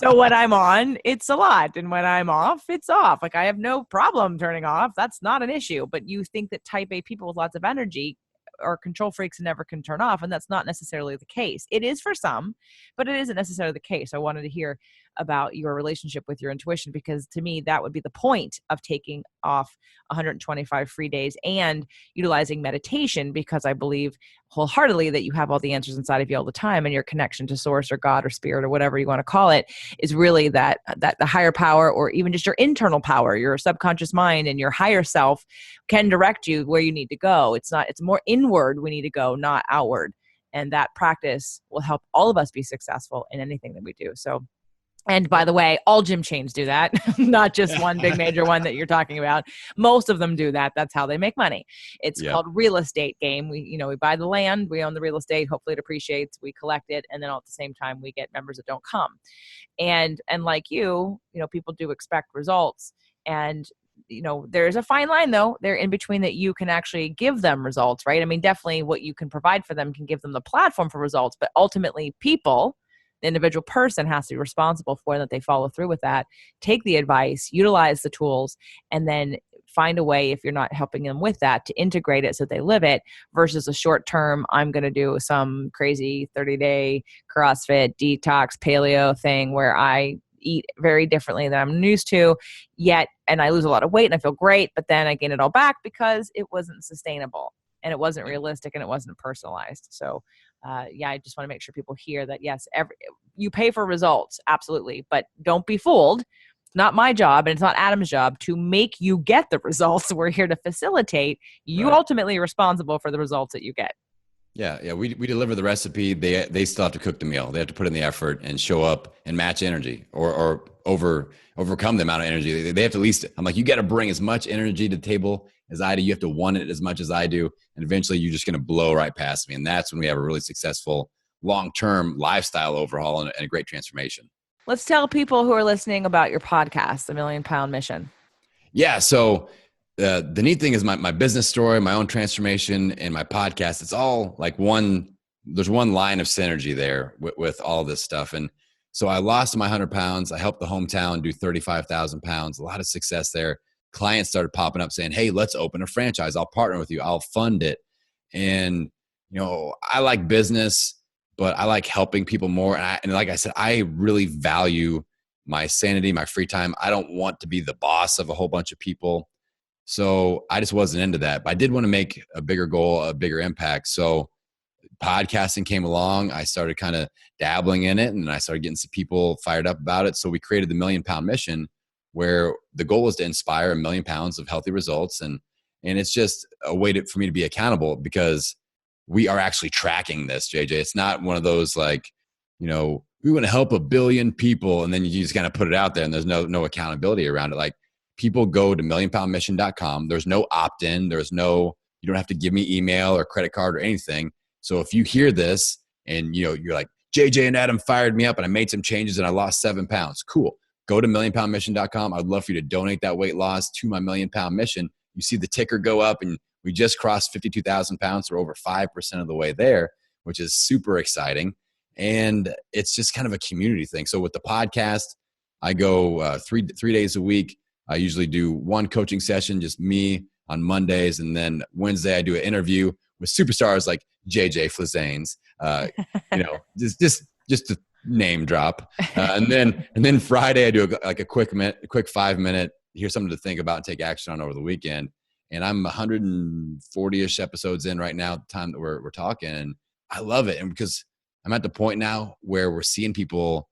so when I'm on, it's a lot. And when I'm off, it's off. Like, I have no problem turning off. That's not an issue. But you think that type A people with lots of energy are control freaks and never can turn off. And that's not necessarily the case. It is for some, but it isn't necessarily the case. I wanted to hear about your relationship with your intuition, because to me, that would be the point of taking off 125 free days and utilizing meditation, because I believe wholeheartedly that you have all the answers inside of you all the time, and your connection to source or God or spirit or whatever you want to call it is really that the higher power, or even just your internal power, your subconscious mind and your higher self can direct you where you need to go. It's more inward we need to go, not outward. And that practice will help all of us be successful in anything that we do. So, and by the way, all gym chains do that, not just one big major one that you're talking about. Most of them do that. That's how they make money. It's called real estate game. We buy the land, we own the real estate. Hopefully it appreciates, we collect it. And then all at the same time, we get members that don't come. And like people do expect results. And there's a fine line though there in between, that you can actually give them results, right? I mean, definitely what you can provide for them can give them the platform for results, but ultimately the individual person has to be responsible for that. They follow through with that, take the advice, utilize the tools, and then find a way, if you're not helping them with that, to integrate it so they live it, versus a short term, I'm going to do some crazy 30-day CrossFit detox paleo thing where I eat very differently than I'm used to yet. And I lose a lot of weight and I feel great, but then I gain it all back because it wasn't sustainable and it wasn't realistic and it wasn't personalized. So I just want to make sure people hear that, yes, you pay for results, absolutely, but don't be fooled. It's not my job and it's not Adam's job to make you get the results. We're here to facilitate. You ultimately are responsible for the results that you get. Yeah. We deliver the recipe. They still have to cook the meal. They have to put in the effort and show up and match energy or overcome the amount of energy. They have to, at least, I'm like, you got to bring as much energy to the table as I do. You have to want it as much as I do. And eventually you're just going to blow right past me. And that's when we have a really successful long-term lifestyle overhaul and a great transformation. Let's tell people who are listening about your podcast, The Million Pound Mission. Yeah. So the neat thing is my business story, my own transformation, and my podcast, it's all like there's one line of synergy there with all this stuff. And so I lost my 100 pounds. I helped the hometown do 35,000 pounds, a lot of success there. Clients started popping up saying, hey, let's open a franchise. I'll partner with you. I'll fund it. And, I like business, but I like helping people more. And like I said, I really value my sanity, my free time. I don't want to be the boss of a whole bunch of people. So I just wasn't into that, but I did want to make a bigger goal, a bigger impact. So podcasting came along. I started kind of dabbling in it and I started getting some people fired up about it. So we created the Million Pound Mission, where the goal was to inspire 1 million pounds of healthy results. And it's just a way for me to be accountable, because we are actually tracking this, JJ. It's not one of those like, we want to help 1 billion people. And then you just kind of put it out there and there's no accountability around it. Like, people go to millionpoundmission.com. There's no opt-in. You don't have to give me email or credit card or anything. So if you hear this and you're like, JJ and Adam fired me up and I made some changes and I lost 7 pounds. Cool. Go to millionpoundmission.com. I'd love for you to donate that weight loss to my Million Pound Mission. You see the ticker go up and we just crossed 52,000 pounds. We're over 5% of the way there, which is super exciting. And it's just kind of a community thing. So with the podcast, I go 3 days a week. I usually do one coaching session, just me on Mondays. And then Wednesday, I do an interview with superstars like JJ Flizanes, just to name drop. And then Friday, I do a quick 5-minute, here's something to think about and take action on over the weekend. And I'm 140-ish episodes in right now at the time that we're talking. And I love it. And because I'm at the point now where we're seeing people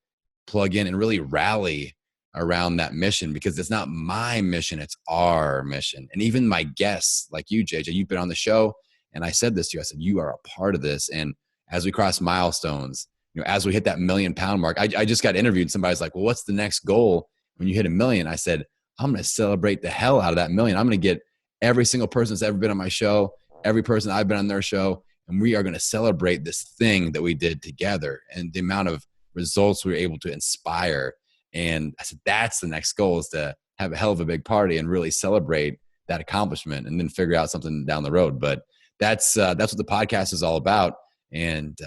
plug in and really rally around that mission, because it's not my mission, it's our mission. And even my guests like you, JJ, you've been on the show and I said this to you, I said, you are a part of this. And as we cross milestones, as we hit that 1 million pound mark, I just got interviewed and somebody's like, well, what's the next goal when you hit 1 million? I said, I'm going to celebrate the hell out of that 1 million. I'm going to get every single person that's ever been on my show, every person I've been on their show, and we are going to celebrate this thing that we did together and the amount of results we were able to inspire. And I said, that's the next goal, is to have a hell of a big party and really celebrate that accomplishment and then figure out something down the road. But that's what the podcast is all about. And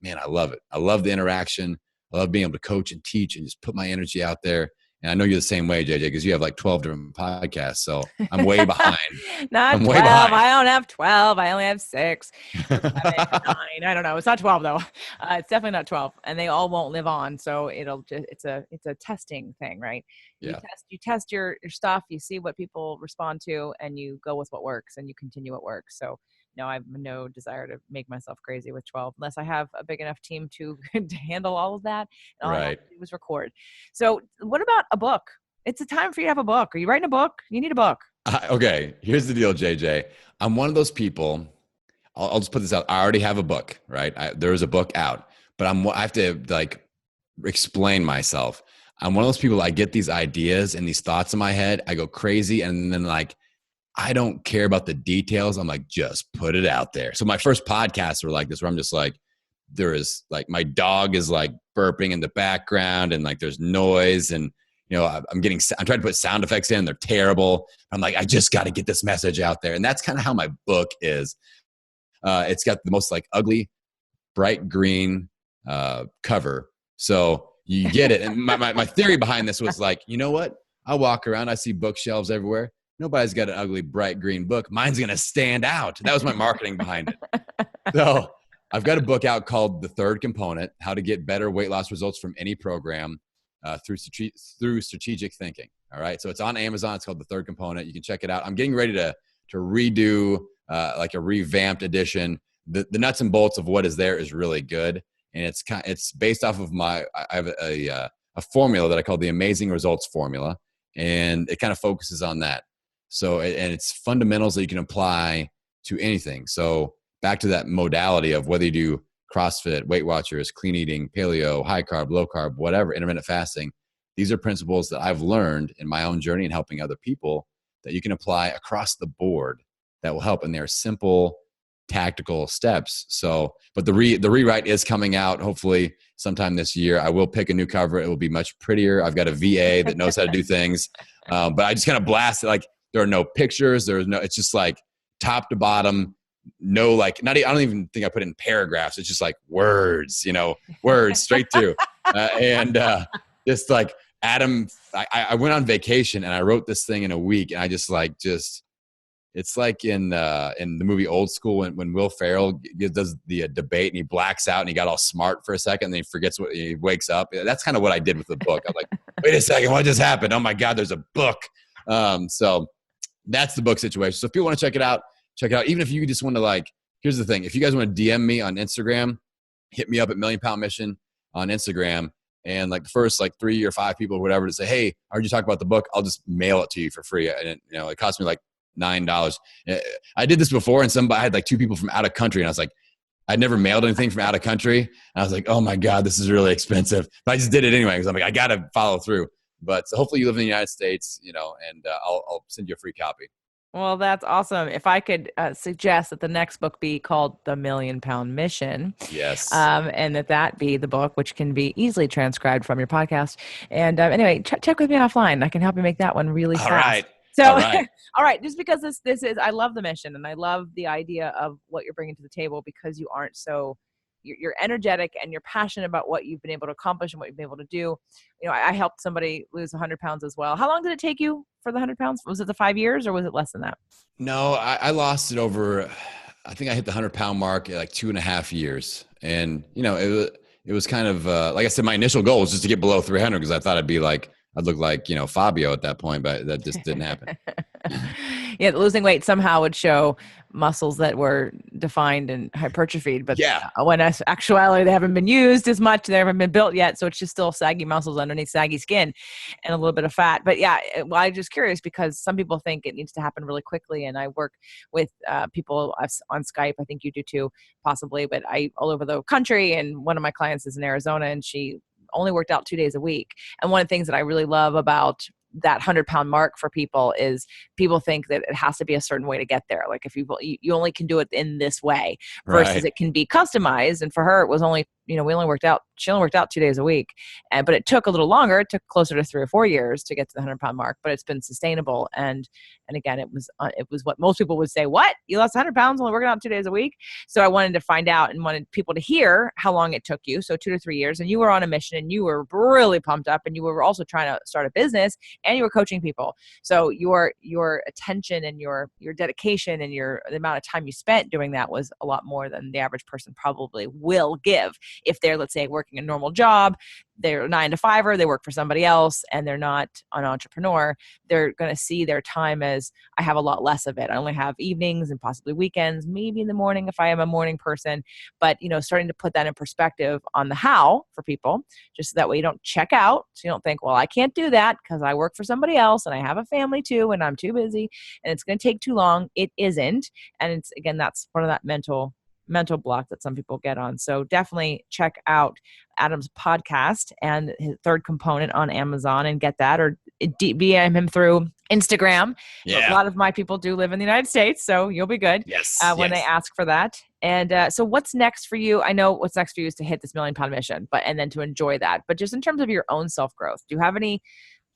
man, I love it. I love the interaction. I love being able to coach and teach and just put my energy out there And I know you're the same way, JJ, because you have like 12 different podcasts. So I'm way behind. Not I'm 12. way behind. I don't have 12. I only have 6 or 7, 9. I don't know. It's not 12 though. It's definitely not 12, and they all won't live on. So it's a testing thing, right? Yeah. You test your stuff, you see what people respond to, and you go with what works, and you continue what works. So no, I have no desire to make myself crazy with 12 unless I have a big enough team to handle all of that. And all I have to do is record. So what about a book? It's a time for you to have a book. Are you writing a book? You need a book. Okay. Here's the deal, JJ. I'm one of those people. I'll just put this out. I already have a book, right? There is a book out, but I have to like explain myself. I'm one of those people. I get these ideas and these thoughts in my head. I go crazy, and then like I don't care about the details. I'm like, just put it out there. So my first podcasts were like this, where I'm just like, there is like my dog is like burping in the background, and like there's noise, and I'm trying to put sound effects in. They're terrible. I'm like, I just got to get this message out there, and that's kind of how my book is. It's got the most like ugly, bright green cover. So you get it. And my theory behind this was like, you know what? I walk around, I see bookshelves everywhere. Nobody's got an ugly, bright green book. Mine's going to stand out. That was my marketing behind it. So I've got a book out called The Third Component, How to Get Better Weight Loss Results from Any Program through Strategic Thinking. All right. So it's on Amazon. It's called The Third Component. You can check it out. I'm getting ready to redo like a revamped edition. The nuts and bolts of what is there is really good. And it's based off of I have a formula that I call the Amazing Results Formula. And it kind of focuses on that. So, and it's fundamentals that you can apply to anything. So back to that modality of whether you do CrossFit, Weight Watchers, clean eating, paleo, high carb, low carb, whatever, intermittent fasting. These are principles that I've learned in my own journey and helping other people that you can apply across the board that will help. And they're simple, tactical steps. So, but the rewrite is coming out hopefully sometime this year. I will pick a new cover. It will be much prettier. I've got a VA that knows how to do things. But I just kind of blast it. Like there are no pictures. It's just like top to bottom. No, like I don't even think I put in paragraphs. It's just like words, words straight through. And just like Adam, I went on vacation and I wrote this thing in a week, and I just it's like in the movie Old School when Will Ferrell does the debate and he blacks out and he got all smart for a second and then he forgets what he wakes up. That's kind of what I did with the book. I'm like, wait a second, what just happened? Oh my God, there's a book. So that's the book situation. So if people want to check it out, check it out. Even if you just want to here's the thing. If you guys want to DM me on Instagram, hit me up at Million Pound Mission on Instagram. And like the first 3 or 5 people or whatever to say, hey, I heard you talk about the book. I'll just mail it to you for free. And it cost me like $9. I did this before, and I had like 2 people from out of country, and I was like, I'd never mailed anything from out of country. And I was like, oh my God, this is really expensive. But I just did it anyway because I'm like, I got to follow through. But so hopefully you live in the United States, and I'll send you a free copy. Well, that's awesome. If I could suggest that the next book be called The Million Pound Mission. Yes. And that be the book, which can be easily transcribed from your podcast. And anyway, check with me offline. I can help you make that one really fast. All right. So, all right. All right. Just because this is, I love the mission and I love the idea of what you're bringing to the table, because you aren't you're energetic and you're passionate about what you've been able to accomplish and what you've been able to do. I helped somebody lose 100 pounds as well. How long did it take you for the 100 pounds? Was it the 5 years or was it less than that? No, I lost it over, I think I hit the 100-pound mark at like 2.5 years. And, it was kind of, like I said, my initial goal was just to get below 300 because I thought I'd look like, Fabio at that point, but that just didn't happen. Yeah, losing weight somehow would show muscles that were defined and hypertrophied, but when actuality they haven't been used as much, they haven't been built yet, so it's just still saggy muscles underneath saggy skin and a little bit of fat. But I'm just curious because some people think it needs to happen really quickly, and I work with people on Skype. I think you do too, possibly, but all over the country, and one of my clients is in Arizona, and she only worked out 2 days a week. And one of the things that I really love about that 100-pound mark for people is people think that it has to be a certain way to get there. Like if you only can do it in this way versus it can be customized. And for her, it was only, we only worked out, she only worked out 2 days a week. But it took a little longer. It took closer to 3 or 4 years to get to the 100-pound mark, but it's been sustainable. And again, it was what most people would say, what? You lost 100 pounds only working out 2 days a week? So I wanted to find out and wanted people to hear how long it took you. So 2 to 3 years, and you were on a mission and you were really pumped up, and you were also trying to start a business and you were coaching people. So your attention and your dedication and the amount of time you spent doing that was a lot more than the average person probably will give. If they're, let's say, working a normal job, they're 9 to 5er, they work for somebody else, and they're not an entrepreneur, they're going to see their time as, I have a lot less of it. I only have evenings and possibly weekends, maybe in the morning if I am a morning person. But, starting to put that in perspective on the how for people, just so that way you don't check out. So you don't think, well, I can't do that because I work for somebody else and I have a family too, and I'm too busy and it's going to take too long. It isn't. And it's, again, that's part of that mental block that some people get on. So definitely check out Adam's podcast and his third component on Amazon and get that, or DM him through Instagram. Yeah. A lot of my people do live in the United States, so you'll be good when they ask for that. And so what's next for you? I know what's next for you is to hit this Million Pound Mission, and then to enjoy that. But just in terms of your own self-growth, do you have any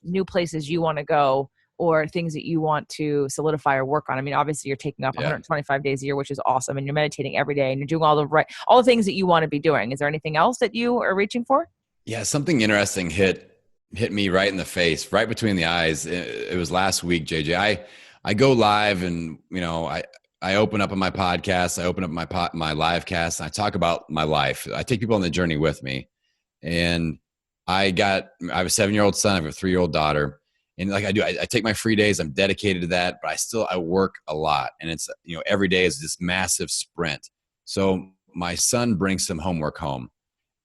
new places you want to go, or things that you want to solidify or work on? I mean, obviously you're taking off 125 days a year, which is awesome. And you're meditating every day and you're doing all the things that you want to be doing. Is there anything else that you are reaching for? Yeah. Something interesting hit me right in the face, right between the eyes. It was last week, JJ. I go live and, I open up on my podcast. I open up my live cast and I talk about my life. I take people on the journey with me. And I have a 7-year-old son. I have a 3-year-old daughter. And like I do, I take my free days. I'm dedicated to that, but I work a lot. And it's, every day is this massive sprint. So my son brings some homework home,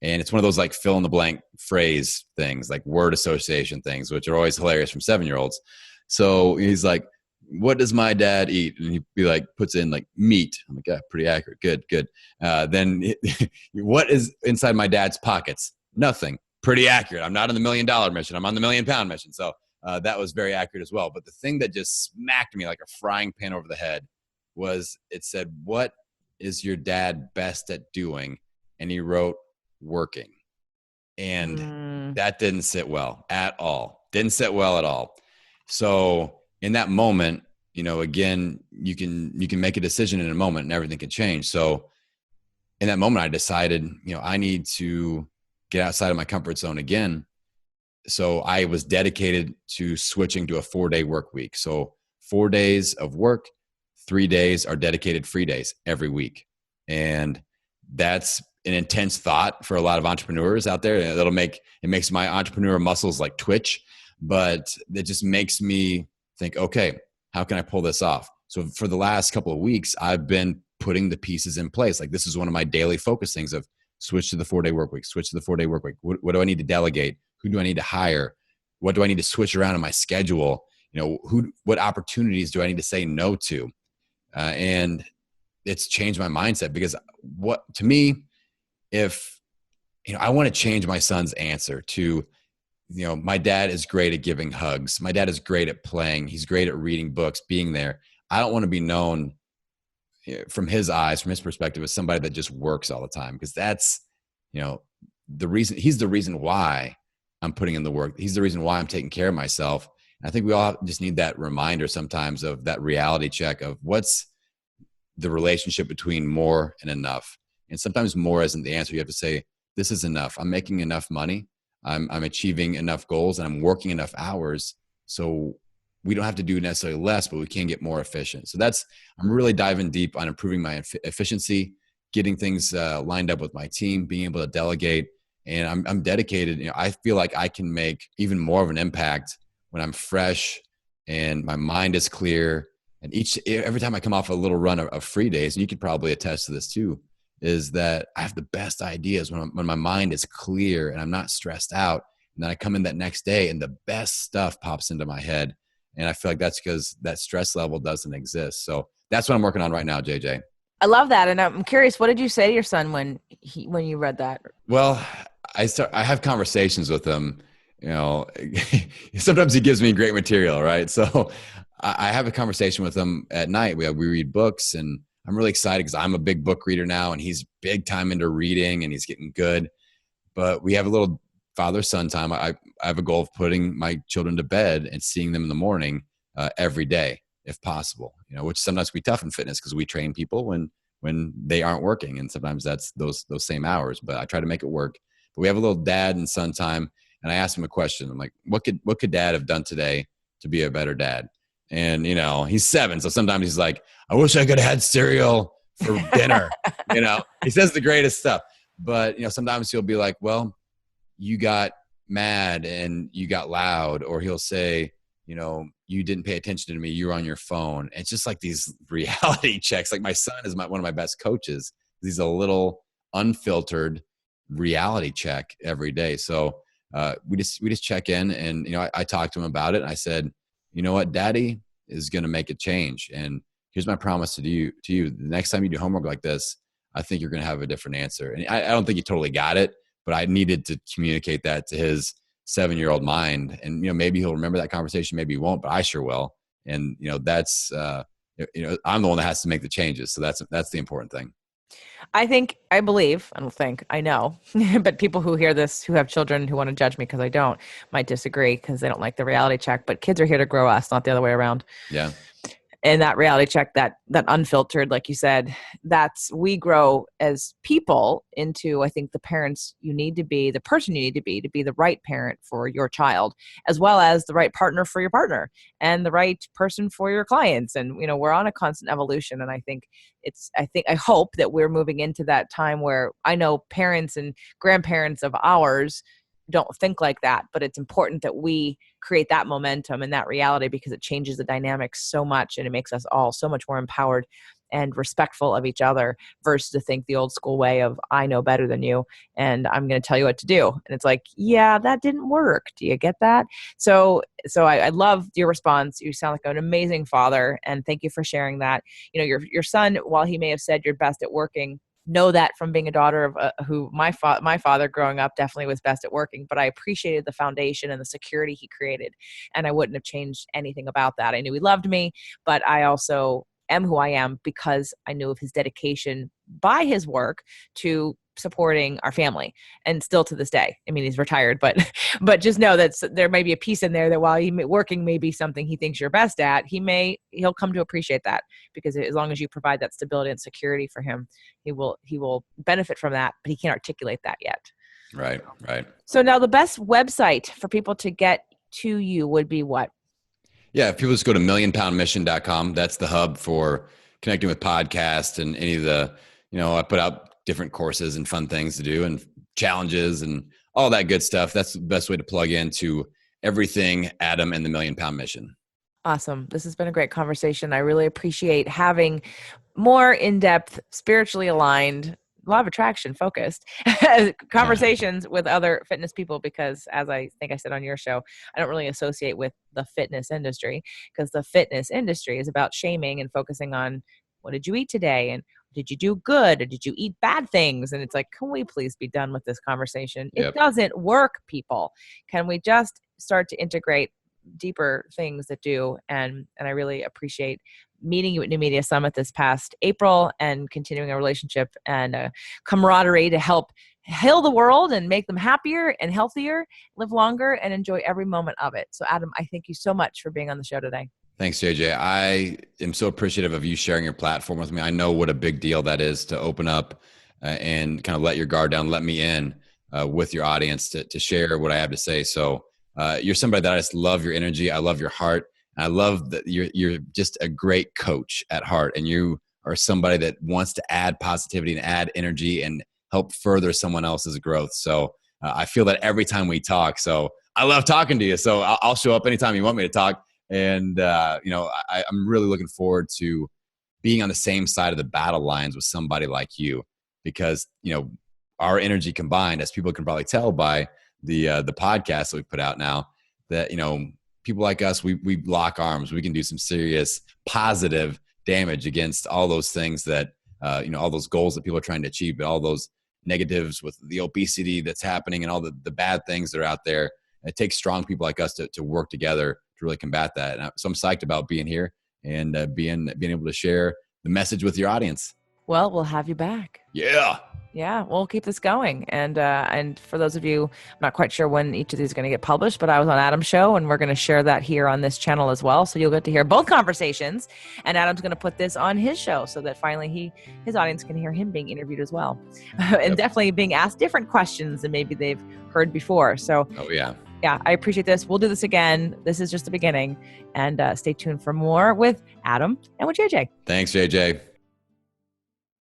and it's one of those like fill in the blank phrase things, like word association things, which are always hilarious from 7-year-olds. So he's like, what does my dad eat? And he'd be like, puts in like meat. I'm like, yeah, pretty accurate. Good. Then what is inside my dad's pockets? Nothing. Pretty accurate. I'm not on the $1 million mission. I'm on the $1 million pound mission. So that was very accurate as well. But the thing that just smacked me like a frying pan over the head was it said, what is your dad best at doing? And he wrote working. And that didn't sit well at all. Didn't sit well at all. So in that moment, again, you can make a decision in a moment and everything can change. So in that moment, I decided, I need to get outside of my comfort zone again. So I was dedicated to switching to a 4-day work week. So 4 days of work, 3 days are dedicated free days every week. And that's an intense thought for a lot of entrepreneurs out there. It makes my entrepreneur muscles like twitch, but it just makes me think, okay, how can I pull this off? So for the last couple of weeks, I've been putting the pieces in place. Like this is one of my daily focus things of switch to the 4-day work week, switch to the 4-day work week. What do I need to delegate? Who do I need to hire? What do I need to switch around in my schedule? What opportunities do I need to say no to? And it's changed my mindset because to me, if, I want to change my son's answer to, my dad is great at giving hugs. My dad is great at playing. He's great at reading books, being there. I don't want to be known from his eyes, from his perspective, as somebody that just works all the time. Because that's, he's the reason why I'm putting in the work. He's the reason why I'm taking care of myself. And I think we all just need that reminder sometimes of that reality check of what's the relationship between more and enough. And sometimes more isn't the answer. You have to say, this is enough. I'm making enough money. I'm achieving enough goals and I'm working enough hours. So we don't have to do necessarily less, but we can get more efficient. So I'm really diving deep on improving my efficiency, getting things lined up with my team, being able to delegate. And I'm dedicated. I feel like I can make even more of an impact when I'm fresh and my mind is clear. And every time I come off a little run of free days, and you could probably attest to this too, is that I have the best ideas when my mind is clear and I'm not stressed out. And then I come in that next day and the best stuff pops into my head. And I feel like that's because that stress level doesn't exist. So that's what I'm working on right now, JJ. I love that. And I'm curious, what did you say to your son when you read that? Well, I have conversations with him, sometimes he gives me great material, right? So I have a conversation with him at night. We read books and I'm really excited because I'm a big book reader now, and he's big time into reading, and he's getting good. But we have a little father-son time. I have a goal of putting my children to bed and seeing them in the morning every day, if possible. Which sometimes can be tough in fitness because we train people when they aren't working, and sometimes that's those same hours. But I try to make it work. But we have a little dad and son time, and I asked him a question. I'm like, what could Dad have done today to be a better dad? And he's 7, so sometimes he's like, I wish I could have had cereal for dinner. He says the greatest stuff. But sometimes he'll be like, well, you got mad and you got loud, or he'll say, you didn't pay attention to me, you were on your phone. And it's just like these reality checks. Like my son is one of my best coaches. He's a little unfiltered reality check every day. So we just check in, and I talked to him about it, and I said, you know what, Daddy is going to make a change, and here's my promise to you. The next time you do homework like this, I think you're going to have a different answer. And I don't think he totally got it, but I needed to communicate that to his 7-year-old mind. And maybe he'll remember that conversation, maybe he won't, but I sure will. And that's I'm the one that has to make the changes. So that's the important thing. I know, but people who hear this, who have children who want to judge me because I don't, might disagree because they don't like the reality check. But kids are here to grow us, not the other way around. Yeah. And that reality check, that unfiltered, like you said, we grow as people into, I think, the parents you need to be, the person you need to be the right parent for your child, as well as the right partner for your partner and the right person for your clients. And, we're on a constant evolution. And I hope that we're moving into that time where I know parents and grandparents of ours don't think like that, but it's important that we create that momentum and that reality, because it changes the dynamics so much, and it makes us all so much more empowered and respectful of each other, versus to think the old school way of, I know better than you and I'm going to tell you what to do. And it's like, yeah, that didn't work. Do you get that? So I love your response. You sound like an amazing father, and thank you for sharing that. Your son, while he may have said you're best at working, know that from being a daughter of who my father growing up definitely was best at working, but I appreciated the foundation and the security he created, and I wouldn't have changed anything about that. I knew he loved me, but I also am who I am because I knew of his dedication by his work to supporting our family, and still to this day. I mean, he's retired, but just know that there may be a piece in there that while working may be something he thinks you're best at, he'll come to appreciate that, because as long as you provide that stability and security for him, he will benefit from that, but he can't articulate that yet. Right. So now the best website for people to get to you would be what? Yeah, if people just go to millionpoundmission.com, that's the hub for connecting with podcasts and any of the, I put out different courses and fun things to do and challenges and all that good stuff. That's the best way to plug into everything Adam and the Million Pound Mission. Awesome. This has been a great conversation. I really appreciate having more in-depth, spiritually aligned, law of attraction focused conversations with other fitness people, because as I think I said on your show, I don't really associate with the fitness industry, because the fitness industry is about shaming and focusing on what did you eat today and did you do good or did you eat bad things? And it's like, can we please be done with this conversation? Yep. It doesn't work, people. Can we just start to integrate deeper things that do? And I really appreciate meeting you at New Media Summit this past April and continuing a relationship and a camaraderie to help heal the world and make them happier and healthier, live longer, and enjoy every moment of it. So Adam, I thank you so much for being on the show today. Thanks, JJ. I am so appreciative of you sharing your platform with me. I know what a big deal that is to open up and kind of let your guard down, let me in with your audience to share what I have to say. So you're somebody that I just love your energy. I love your heart. I love that you're just a great coach at heart, and you are somebody that wants to add positivity and add energy and help further someone else's growth. So I feel that every time we talk. So I love talking to you. So I'll show up anytime you want me to talk. And, I'm really looking forward to being on the same side of the battle lines with somebody like you, because, our energy combined, as people can probably tell by the podcast that we put out now, that, people like us, we lock arms. We can do some serious positive damage against all those things that, all those goals that people are trying to achieve, but all those negatives with the obesity that's happening and all the bad things that are out there. It takes strong people like us to work together to really combat that. And so I'm psyched about being here and being able to share the message with your audience. Well, we'll have you back. Yeah. Yeah, we'll keep this going. And for those of you, I'm not quite sure when each of these are going to get published, but I was on Adam's show, and we're going to share that here on this channel as well. So you'll get to hear both conversations. And Adam's going to put this on his show so that finally his audience can hear him being interviewed as well. And definitely being asked different questions than maybe they've heard before. So yeah, I appreciate this. We'll do this again. This is just the beginning. And stay tuned for more with Adam and with JJ. Thanks, JJ.